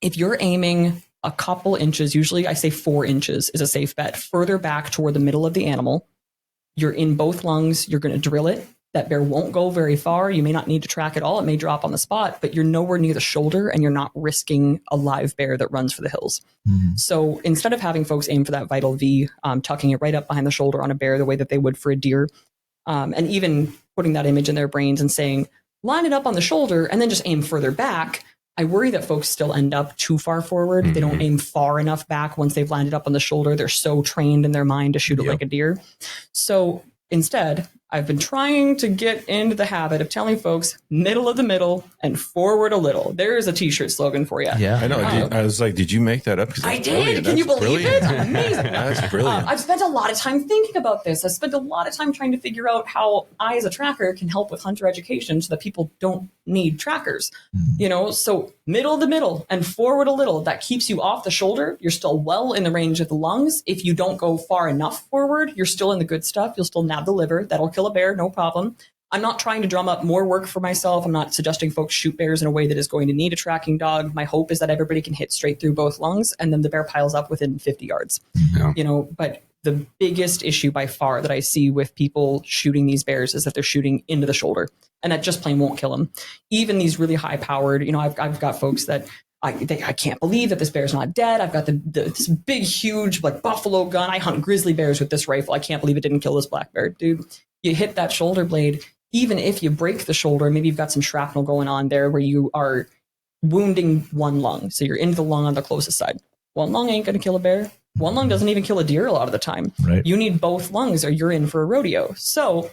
If you're aiming a couple inches, usually I say 4 inches is a safe bet, further back toward the middle of the animal, you're in both lungs, you're going to drill it. That bear won't go very far. You may not need to track at all. It may drop on the spot, but you're nowhere near the shoulder and you're not risking a live bear that runs for the hills. So instead of having folks aim for that vital V, tucking it right up behind the shoulder on a bear the way that they would for a deer, and even putting that image in their brains and saying, line it up on the shoulder and then just aim further back, I worry that folks still end up too far forward. They don't aim far enough back once they've landed up on the shoulder. They're so trained in their mind to shoot it like a deer. So instead, I've been trying to get into the habit of telling folks middle of the middle and forward a little. There is a t-shirt slogan for you. Yeah, I know. I was like, did you make that up? I did. Can you believe it? Amazing. That's brilliant. I've spent a lot of time thinking about this. I've spent a lot of time trying to figure out how I, as a tracker, can help with hunter education so that people don't need trackers. So middle of the middle and forward a little. That keeps you off the shoulder. You're still well in the range of the lungs. If you don't go far enough forward, you're still in the good stuff. You'll still nab the liver. That'll kill a bear, no problem. I'm not trying to drum up more work for myself. I'm not suggesting folks shoot bears in a way that is going to need a tracking dog. My hope is that everybody can hit straight through both lungs and then the bear piles up within 50 yards. But the biggest issue by far that I see with people shooting these bears is that they're shooting into the shoulder, and that just plain won't kill them. Even these really high powered, I've got folks that I can't believe that this bear's not dead. I've got this big, huge, like buffalo gun. I hunt grizzly bears with this rifle. I can't believe it didn't kill this black bear. Dude, you hit that shoulder blade. Even if you break the shoulder, maybe you've got some shrapnel going on there where you are wounding one lung. So you're into the lung on the closest side. One lung ain't going to kill a bear. One lung doesn't even kill a deer a lot of the time. Right. You need both lungs or you're in for a rodeo. So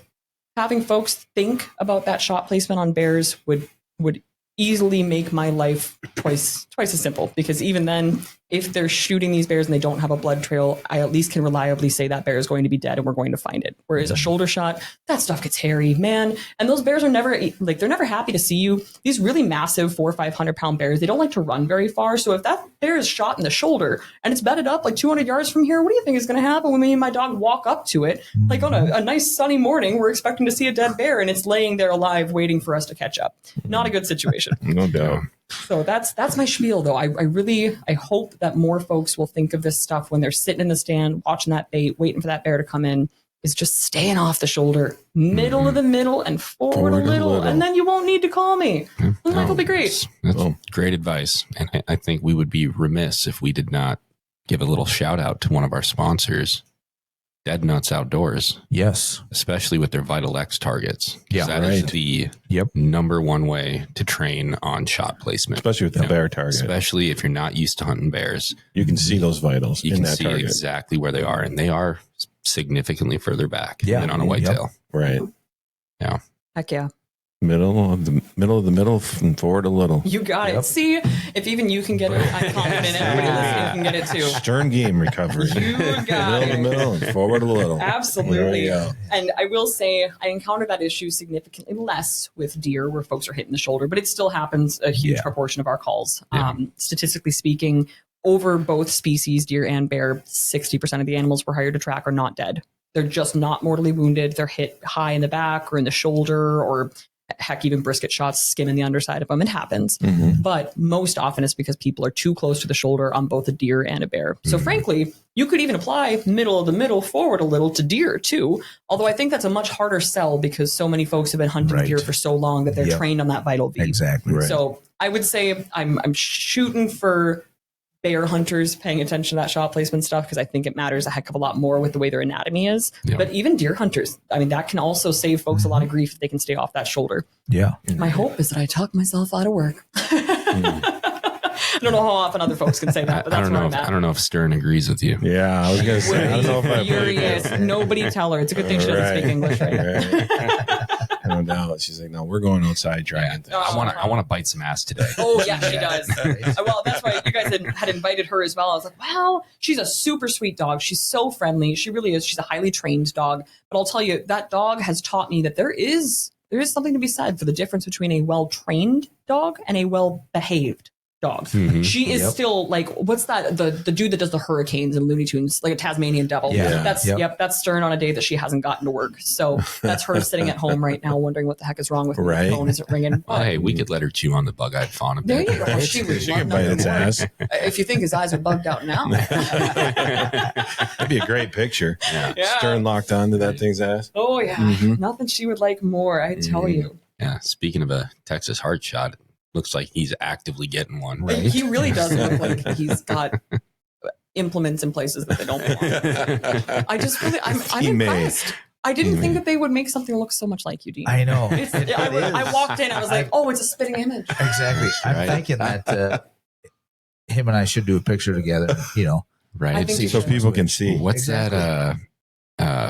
having folks think about that shot placement on bears would easily make my life twice as simple, because even then, if they're shooting these bears and they don't have a blood trail, I at least can reliably say that bear is going to be dead and we're going to find it. Whereas a shoulder shot, that stuff gets hairy, man. And those bears are never they're never happy to see you. These really massive 400 or 500 pound bears, they don't like to run very far. So if that bear is shot in the shoulder and it's bedded up like 200 yards from here, what do you think is going to happen when me and my dog walk up to it? Like on a nice sunny morning, we're expecting to see a dead bear and it's laying there alive waiting for us to catch up. Not a good situation. No doubt. So that's my spiel, though. I hope that more folks will think of this stuff when they're sitting in the stand, watching that bait, waiting for that bear to come in, is just staying off the shoulder, middle of the middle and forward a little, and then you won't need to call me. Life will be great. That's great advice. And I think we would be remiss if we did not give a little shout out to one of our sponsors, Dead Nuts Outdoors. Yes. Especially with their Vital X targets. Yeah, that is the number one way to train on shot placement. Especially with the bear target. Especially if you're not used to hunting bears. You can see those vitals you in can that see target. exactly where they are, and they are significantly further back than on a whitetail. Right. Yeah. Heck yeah. Middle of the middle and forward a little. You got it. See, if even you can get it, I'm confident everybody listening can get it too. Stern game recovery. You got Middle of the it. middle and forward a little. Absolutely. There we go. And I will say I encounter that issue significantly less with deer where folks are hitting the shoulder, but it still happens a huge proportion of our calls. Statistically speaking, over both species, deer and bear, 60% of the animals we're hired to track are not dead. They're just not mortally wounded. They're hit high in the back or in the shoulder, or heck, even brisket shots skimming the underside of them. It happens. But most often it's because people are too close to the shoulder on both a deer and a bear. So frankly, you could even apply middle of the middle, forward a little to deer too. Although I think that's a much harder sell because so many folks have been hunting deer for so long that they're trained on that vital V. Exactly. Right. So I would say I'm shooting for bear hunters paying attention to that shot placement stuff because I think it matters a heck of a lot more with the way their anatomy is. But even deer hunters, I mean, that can also save folks a lot of grief if they can stay off that shoulder. Yeah. My hope is that I talk myself out of work. I don't know how often other folks can say that, but that's where I'm at. I don't know if Stern agrees with you. Yeah, I was going to say, I don't know if I furious. Nobody tell her. It's a good thing she doesn't speak English, right? No no. She's like, no, we're going outside trying things. I want to bite some ass today. Oh yeah, she does. Well, that's why you guys had invited her as well. I was like, wow, she's a super sweet dog. She's so friendly. She really is. She's a highly trained dog. But I'll tell you, that dog has taught me that there is something to be said for the difference between a well-trained dog and a well-behaved dog. Mhm. She is still like, what's that? The dude that does the hurricanes and Looney Tunes, like a Tasmanian devil. Yeah. That's Stern on a day that she hasn't gotten to work. So that's her sitting at home right now, wondering what the heck is wrong with me. Right. The phone isn't ringing. Well, hey, we could let her chew on the bug-eyed fawn a There bit. you go. She would She love can bite nothing its more. ass. If you think his eyes are bugged out now. That'd be a great picture. Yeah. Stern locked onto that thing's ass. Oh yeah, Mhm. nothing she would like more. I tell you, Yeah. Speaking of a Texas heart shot, it looks like he's actively getting one. Right. he really does look like he's got implements in places that they don't belong. I just really, I'm He may. impressed. I didn't think that they would make something look so much like you, Dean. I know. I walked in, I was like, oh, it's a spitting image. Exactly. I'm Right. thinking that him and I should do a picture together. You know, I Right. think you So should. people can see. What's Exactly. that?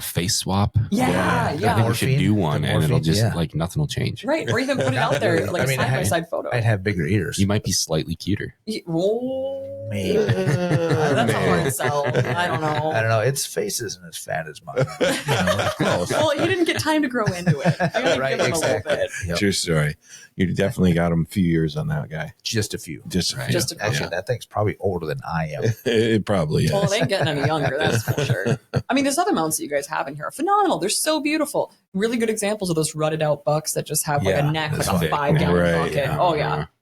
Face swap. Yeah, I yeah. think we should Morphine, do one, the and it'll morphine, just yeah. like nothing will change. Right, or even put it out there like I a mean, side by side photo. I'd have bigger ears. You might be slightly cuter. Oh, Maybe. that's a hard sell. I don't know. I don't know. Its face isn't as fat as mine. You know, close. Well, he didn't get time to grow into it. You gotta Right, give him exactly. a little bit. Yep. True story. You definitely got him a few years on that guy. Just a few. Just, Right. Just a Actually, that thing's probably older than I am. it probably is. Well, they ain't getting any younger, that's for sure. I mean, there's other mounts that you guys have in here are phenomenal. They're so beautiful. Really good examples of those rutted out bucks that just have like Yeah, a neck, like that's a thick. 5-gallon Right, bucket. yeah. Oh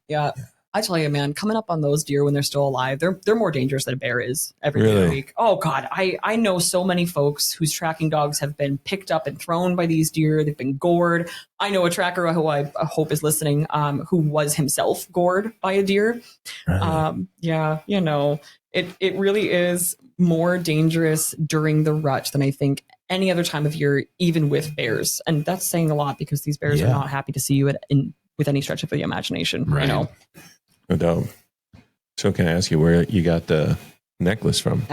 yeah. I tell you, man, coming up on those deer when they're still alive, they're more dangerous than a bear is every day of the Really? week. Oh God, I know so many folks whose tracking dogs have been picked up and thrown by these deer. They've been gored. I know a tracker who I hope is listening, who was himself gored by a deer. Yeah, you know, it really is more dangerous during the rut than I think any other time of year, even with bears. And that's saying a lot because these bears are Yeah. not happy to see you with any stretch of the imagination. Right. You know. No doubt. So can I ask you where you got the necklace from?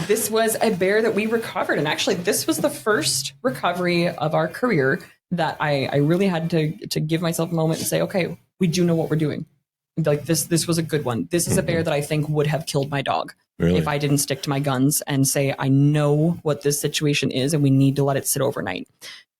This was a bear that we recovered. And actually, this was the first recovery of our career that I really had to give myself a moment and say, okay, we do know what we're doing. Like this was a good one. This is a bear that I think would have killed my dog Really? if I didn't stick to my guns and say, I know what this situation is and we need to let it sit overnight.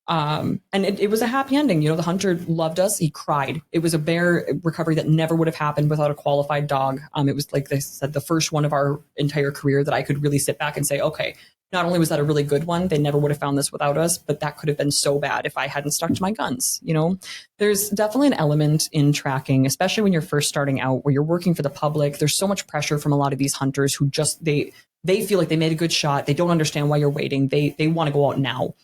And it was a happy ending. You know, the hunter loved us. He cried. It was a bear recovery that never would have happened without a qualified dog. It was, like they said, the first one of our entire career that I could really sit back and say, okay, not only was that a really good one, they never would have found this without us, but that could have been so bad if I hadn't stuck to my guns. You know, there's definitely an element in tracking, especially when you're first starting out, where you're working for the public. There's so much pressure from a lot of these hunters who just, they feel like they made a good shot. They don't understand why you're waiting. They want to go out now.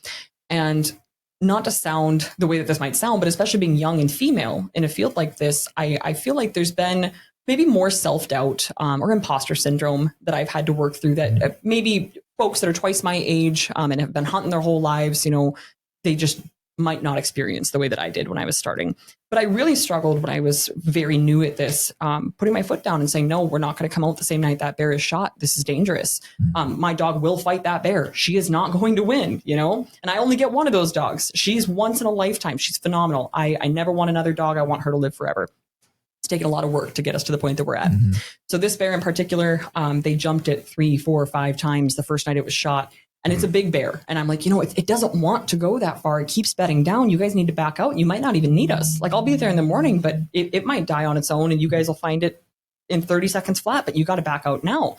And not to sound the way that this might sound, but especially being young and female in a field like this, I feel like there's been maybe more self-doubt or imposter syndrome that I've had to work through that maybe folks that are twice my age and have been hunting their whole lives, you know, they just might not experience the way that I did when I was starting. But I really struggled when I was very new at this, putting my foot down and saying, no, we're not going to come out the same night that bear is shot. This is dangerous. My dog will fight that bear. She is not going to win, you know, and I only get one of those dogs. She's once in a lifetime. She's phenomenal. I never want another dog. I want her to live forever. It's taken a lot of work to get us to the point that we're at. So this bear in particular, they jumped it 3, 4, 5 times the first night it was shot. And it's a big bear. And I'm like, you know, it doesn't want to go that far. It keeps bedding down. You guys need to back out. You might not even need us. Like, I'll be there in the morning, but it might die on its own and you guys will find it in 30 seconds flat, but you got to back out now.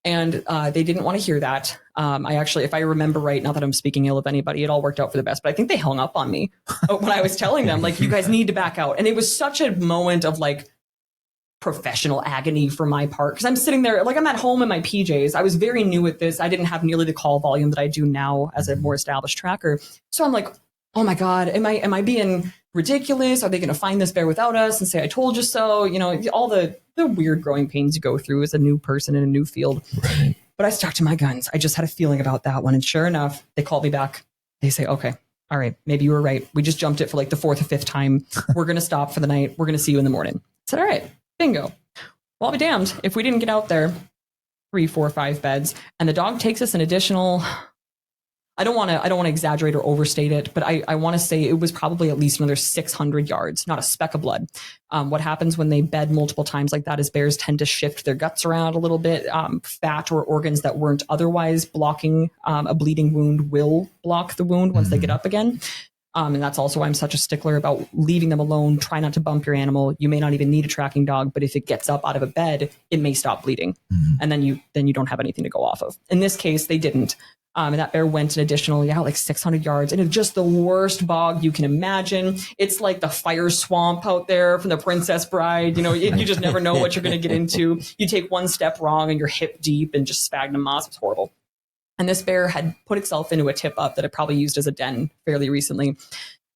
And they didn't want to hear that. I actually, if I remember right, not that I'm speaking ill of anybody, it all worked out for the best, but I think they hung up on me when I was telling them, like, you guys need to back out. And it was such a moment of like, professional agony for my part, because I'm sitting there like I'm at home in my PJs. I was very new at this. I didn't have nearly the call volume that I do now as a more established tracker. So I'm like, oh my God, am I being ridiculous? Are they going to find this bear without us and say I told you so? You know, all the weird growing pains you go through as a new person in a new field. Right. But I stuck to my guns. I just had a feeling about that one, and sure enough, they called me back. They say, okay, all right, maybe you were right. We just jumped it for like the 4th or 5th time. We're going to stop for the night. We're going to see you in the morning. I said, all right. Bingo. Well, I'll be damned if we didn't get out there 3, 4, 5 beds and the dog takes us an additional I don't want to exaggerate or overstate it, but I want to say it was probably at least another 600 yards, not a speck of blood. What happens when they bed multiple times like that is bears tend to shift their guts around a little bit. Fat or organs that weren't otherwise blocking a bleeding wound will block the wound once they get up again. And that's also why I'm such a stickler about leaving them alone. Try not to bump your animal. You may not even need a tracking dog, but if it gets up out of a bed, it may stop bleeding. And then you don't have anything to go off of. In this case, they didn't. And that bear went an additional, like 600 yards. And it's just the worst bog you can imagine. It's like the fire swamp out there from The Princess Bride. You just never know what you're going to get into. You take one step wrong and you're hip deep and just sphagnum moss. It's horrible. And this bear had put itself into a tip up that it probably used as a den fairly recently.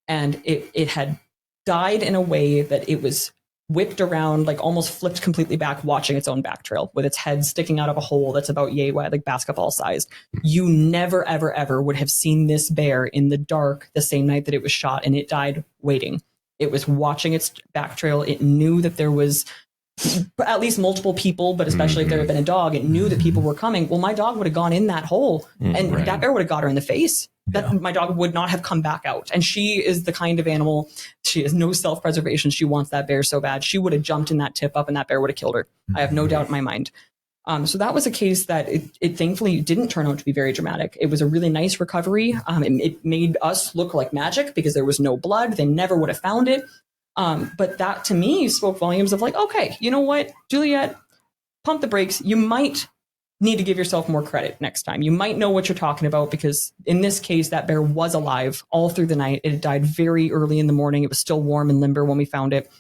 And it had died in a way that it was whipped around, like almost flipped completely back, watching its own back trail with its head sticking out of a hole that's about yay wide, like basketball sized. You never, ever, ever would have seen this bear in the dark the same night that it was shot, and it died waiting. It was watching its back trail. It knew that there was at least multiple people, but especially if there had been a dog, it knew that people were coming. Well, my dog would have gone in that hole and that bear would have got her in the face. That my dog would not have come back out. And she is the kind of animal, she has no self-preservation. She wants that bear so bad. She would have jumped in that tip up and that bear would have killed her. I have no doubt in my mind. So that was a case that it thankfully didn't turn out to be very dramatic. It was a really nice recovery. It made us look like magic because there was no blood. They never would have found it. But that to me spoke volumes of like, okay, you know what, Juliet, pump the brakes. You might need to give yourself more credit next time. You might know what you're talking about, because in this case, that bear was alive all through the night. It had died very early in the morning. It was still warm and limber when we found it.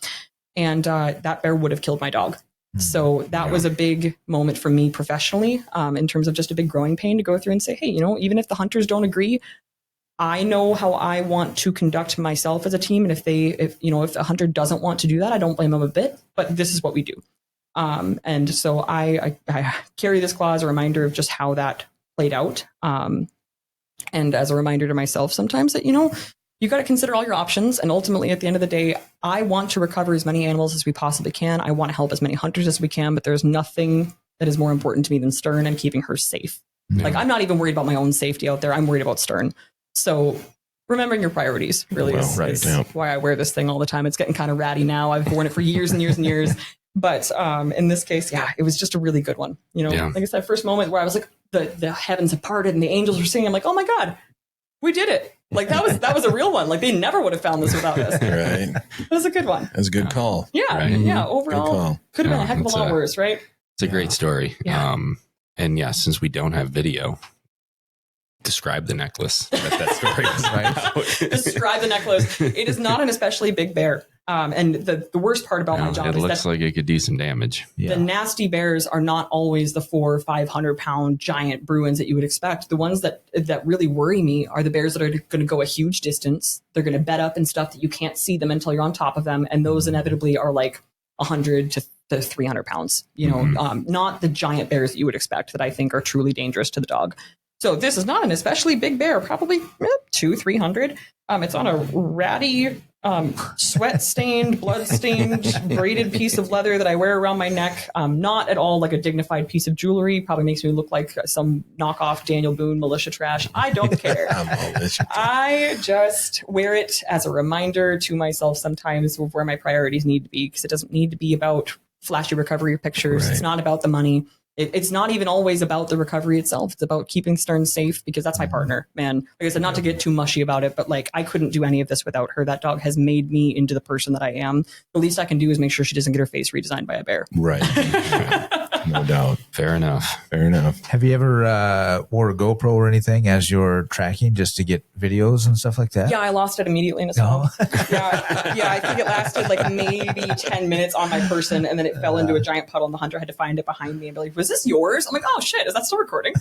And that bear would have killed my dog. So that was a big moment for me professionally, in terms of just a big growing pain to go through and say, hey, even if the hunters don't agree, I know how I want to conduct myself as a team. And if a hunter doesn't want to do that, I don't blame them a bit, but this is what we do. And so I carry this claw as a reminder of just how that played out. And as a reminder to myself sometimes that, you got to consider all your options. And ultimately, at the end of the day, I want to recover as many animals as we possibly can. I want to help as many hunters as we can, but there's nothing that is more important to me than Stern and keeping her safe. Yeah. Like, I'm not even worried about my own safety out there. I'm worried about Stern. So remembering your priorities really is why I wear this thing all the time. It's getting kind of ratty now. I've worn it for years and years and years. But in this case, it was just a really good one. Like I said, first moment where I was like, the heavens have parted and the angels were singing. I'm like, oh my God, we did it. Like that was a real one. Like they never would have found this without us. Right. It was a good one. That's a good call. Yeah. Right. Yeah. Overall, could have been a heck of a lot worse, right? It's a great story. Yeah. And since we don't have video, describe the necklace that story is about. Describe the necklace. It is not an especially big bear. And the worst part about my job is that it looks like it could do some damage. The nasty bears are not always the 400 or 500 pound giant Bruins that you would expect. The ones that really worry me are the bears that are going to go a huge distance. They're going to bed up and stuff that you can't see them until you're on top of them. And those inevitably are like 100 to 300 pounds, not the giant bears that you would expect that I think are truly dangerous to the dog. So this is not an especially big bear, probably 200-300. It's on a ratty, sweat-stained, blood-stained, braided piece of leather that I wear around my neck. Not at all like a dignified piece of jewelry. Probably makes me look like some knockoff Daniel Boone militia trash. I don't care. I just wear it as a reminder to myself sometimes of where my priorities need to be, because it doesn't need to be about flashy recovery pictures. Right. It's not about the money. It's not even always about the recovery itself. It's about keeping Stern safe, because that's my partner, man. Like I said, not to get too mushy about it, but like I couldn't do any of this without her. That dog has made me into the person that I am. The least I can do is make sure she doesn't get her face redesigned by a bear. Right. No doubt. Fair enough. Have you ever wore a GoPro or anything as you're tracking just to get videos and stuff like that? Yeah, I lost it immediately in a swamp. Yeah, I think it lasted like maybe 10 minutes on my person, and then it fell into a giant puddle, and the hunter had to find it behind me and be like, was this yours? I'm like, oh shit, is that still recording?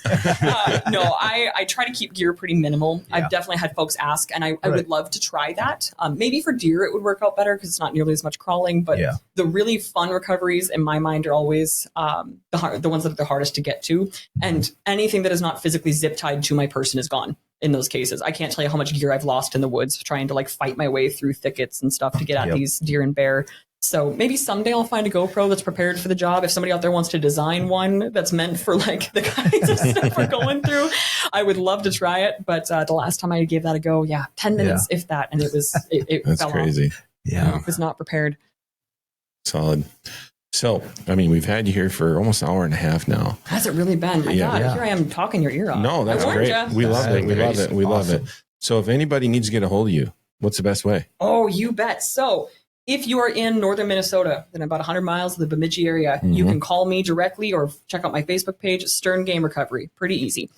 No, I try to keep gear pretty minimal. Yeah. I've definitely had folks ask, and I would love to try that. Maybe for deer it would work out better because it's not nearly as much crawling, but the really fun recoveries in my mind are always the ones that are the hardest to get to. And anything that is not physically zip tied to my person is gone in those cases. I can't tell you how much gear I've lost in the woods trying to like fight my way through thickets and stuff to get at these deer and bear. So maybe someday I'll find a GoPro that's prepared for the job. If somebody out there wants to design one that's meant for like the kinds of stuff we're going through, I would love to try it. But the last time I gave that a go, 10 minutes, if that, and it That's fell crazy. off. Yeah. It was not prepared. Solid. So, I mean, we've had you here for almost an hour and a half now. Has it really been? My God, here I am talking your ear off. No, that's I warned great. ya. We love it. We love it. We love Awesome. it. So if anybody needs to get a hold of you, what's the best way? Oh, you bet. So if you are in northern Minnesota, then about 100 miles of the Bemidji area, you can call me directly or check out my Facebook page, Stern Game Recovery. Pretty easy.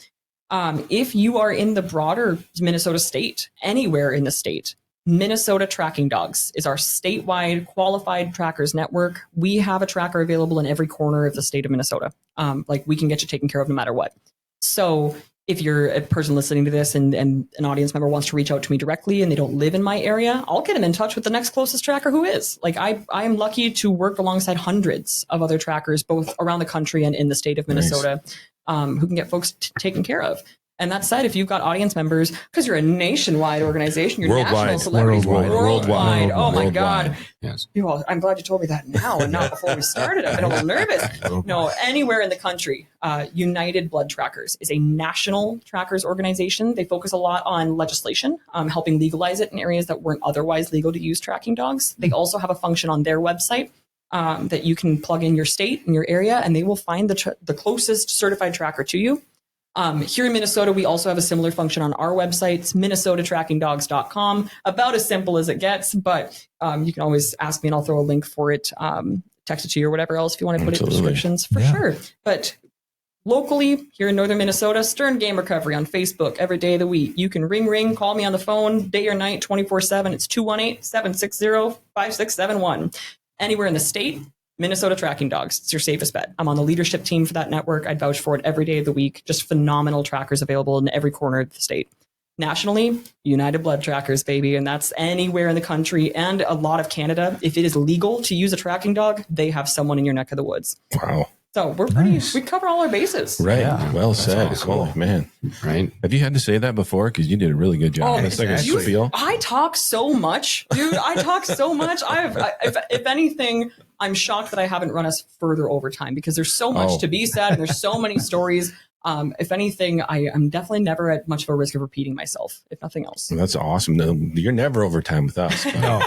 If you are in the broader Minnesota state, anywhere in the state, Minnesota Tracking Dogs is our statewide qualified trackers network. We have a tracker available in every corner of the state of Minnesota. We can get you taken care of no matter what. So if you're a person listening to this and an audience member wants to reach out to me directly and they don't live in my area, I'll get them in touch with the next closest tracker who is. Like I am lucky to work alongside hundreds of other trackers, both around the country and in the state of Minnesota, who can get folks taken care of. And that said, if you've got audience members, because you're a nationwide organization, you're national celebrities, worldwide. Oh my God. Yes. Well, I'm glad you told me that now and not before we started. I've been a little nervous. No, anywhere in the country, United Blood Trackers is a national trackers organization. They focus a lot on legislation, helping legalize it in areas that weren't otherwise legal to use tracking dogs. They also have a function on their website that you can plug in your state and your area, and they will find the closest certified tracker to you. Here in Minnesota, we also have a similar function on our websites, minnesotatrackingdogs.com. About as simple as it gets, but you can always ask me and I'll throw a link for it, text it to you or whatever else if you want to put it in descriptions for sure. But locally, here in northern Minnesota, Stern Game Recovery on Facebook every day of the week. You can ring, call me on the phone, day or night, 24/7. It's 218-760-5671. Anywhere in the state, Minnesota Tracking Dogs. It's your safest bet. I'm on the leadership team for that network. I'd vouch for it every day of the week. Just phenomenal trackers available in every corner of the state. Nationally, United Blood Trackers, baby. And that's anywhere in the country and a lot of Canada. If it is legal to use a tracking dog, they have someone in your neck of the woods. Wow. So we're we cover all our bases. Right. Yeah. Well said. That's cool. Oh, man. Right. Have you had to say that before? Because you did a really good job. That's like a spiel. I talk so much, dude. I talk so much. If anything, I'm shocked that I haven't run us further over time because there's so much to be said and there's so many stories. If anything, I'm definitely never at much of a risk of repeating myself, if nothing else. That's awesome. No, you're never over time with us. But, No.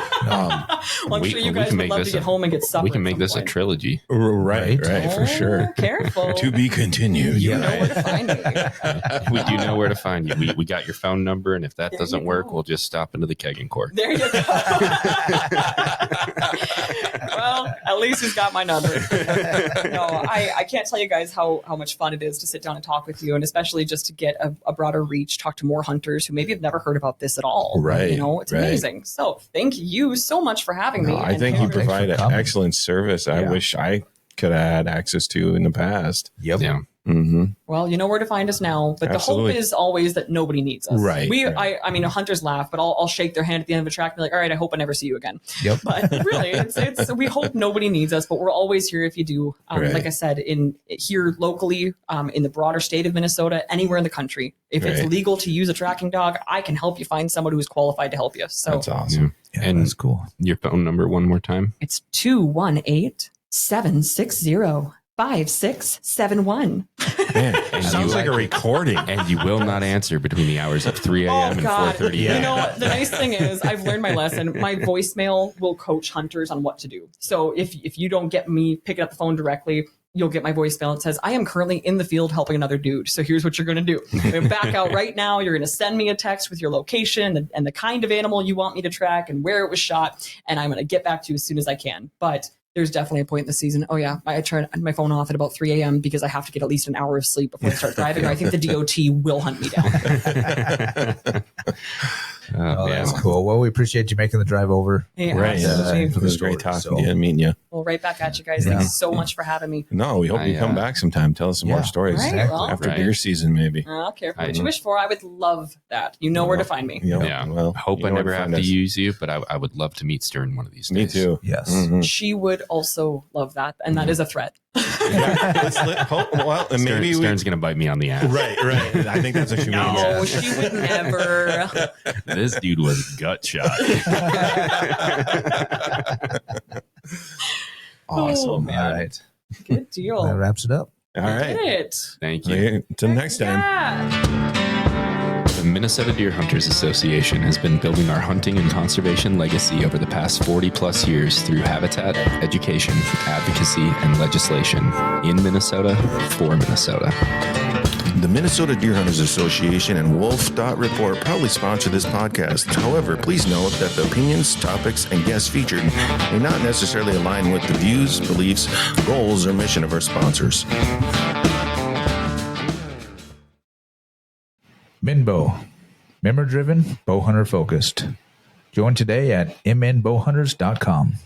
Well, I'm sure you guys would love to get home and get supper. We can make at this some a point. trilogy. right, for sure. Careful. To be continued. You know where to find me. We do know where to find you. We got your phone number, and if that There doesn't you work, go. we'll just stop into the kegging court. There you go. Well, at least he's got my number. No, I can't tell you guys how much fun it is to sit down and talk with you, and especially just to get a broader reach, talk to more hunters who maybe have never heard about this at all. Right. You know, it's amazing. So thank you so much for having me. I and think you for- provide an excellent service. I Yeah. wish I could have had access to in the past. Yep. Yeah. Mm-hmm. Well, you know where to find us now, but Absolutely. the hope is always that nobody needs us. Right. I mean, hunters laugh, but I'll shake their hand at the end of a track and be like, all right, I hope I never see you again. Yep. But really, it's we hope nobody needs us, but we're always here if you do. Right. Like I said, here locally, in the broader state of Minnesota, anywhere in the country, if it's Right. legal to use a tracking dog, I can help you find someone who's qualified to help you. So That's awesome. Yeah, And- that's cool. Your phone number one more time. it's 218-760-5671. Man, And sounds you like a like- recording. And you will not answer between the hours of 3 a.m. Oh and God! 4:30 You a.m. know what? The nice thing is, I've learned my lesson. My voicemail will coach hunters on what to do. So if you don't get me picking up the phone directly, you'll get my voicemail. It says, "I am currently in the field helping another dude. So here's what you're going to do: you're gonna back out right now. You're going to send me a text with your location and the kind of animal you want me to track and where it was shot, and I'm going to get back to you as soon as I can." But there's definitely a point in the season. Oh yeah, I turn my phone off at about 3 a.m. because I have to get at least an hour of sleep before I start driving, or I think the DOT will hunt me down. Oh, yeah. that's cool. Well, we appreciate you making the drive over. Yeah, Right. absolutely. It for the was great story, talking so- to you and meeting you. Well, right back at you guys. Thank you so much for having me. No, we hope you come back sometime. Tell us some more Yeah. stories Right, well, after Right. deer season, maybe. I'll care for what I- you wish for. I would love that. You know where to find me. Yep. Yeah. Well, Hope you I know where never have find to us. use you, but I would love to meet Stern one of these Me days. too. Yes. Mhm. She would also love that, and that is a threat. Well, and maybe Stern's going to bite me on the ass. Right. I think that's what you mean. No, she would never. This dude was gut shot. Awesome. Oh, man. All right. Good deal. That wraps it up. All right. Did it. Thank you. Okay, until next time. Yeah. The Minnesota Deer Hunters Association has been building our hunting and conservation legacy over the past 40 plus years through habitat, education, advocacy, and legislation in Minnesota for Minnesota. The Minnesota Deer Hunters Association and Wolf Dot Report proudly sponsor this podcast. However, please note that the opinions, topics, and guests featured may not necessarily align with the views, beliefs, goals, or mission of our sponsors. Minbow, member-driven, bow hunter focused. Join today at mnbowhunters.com.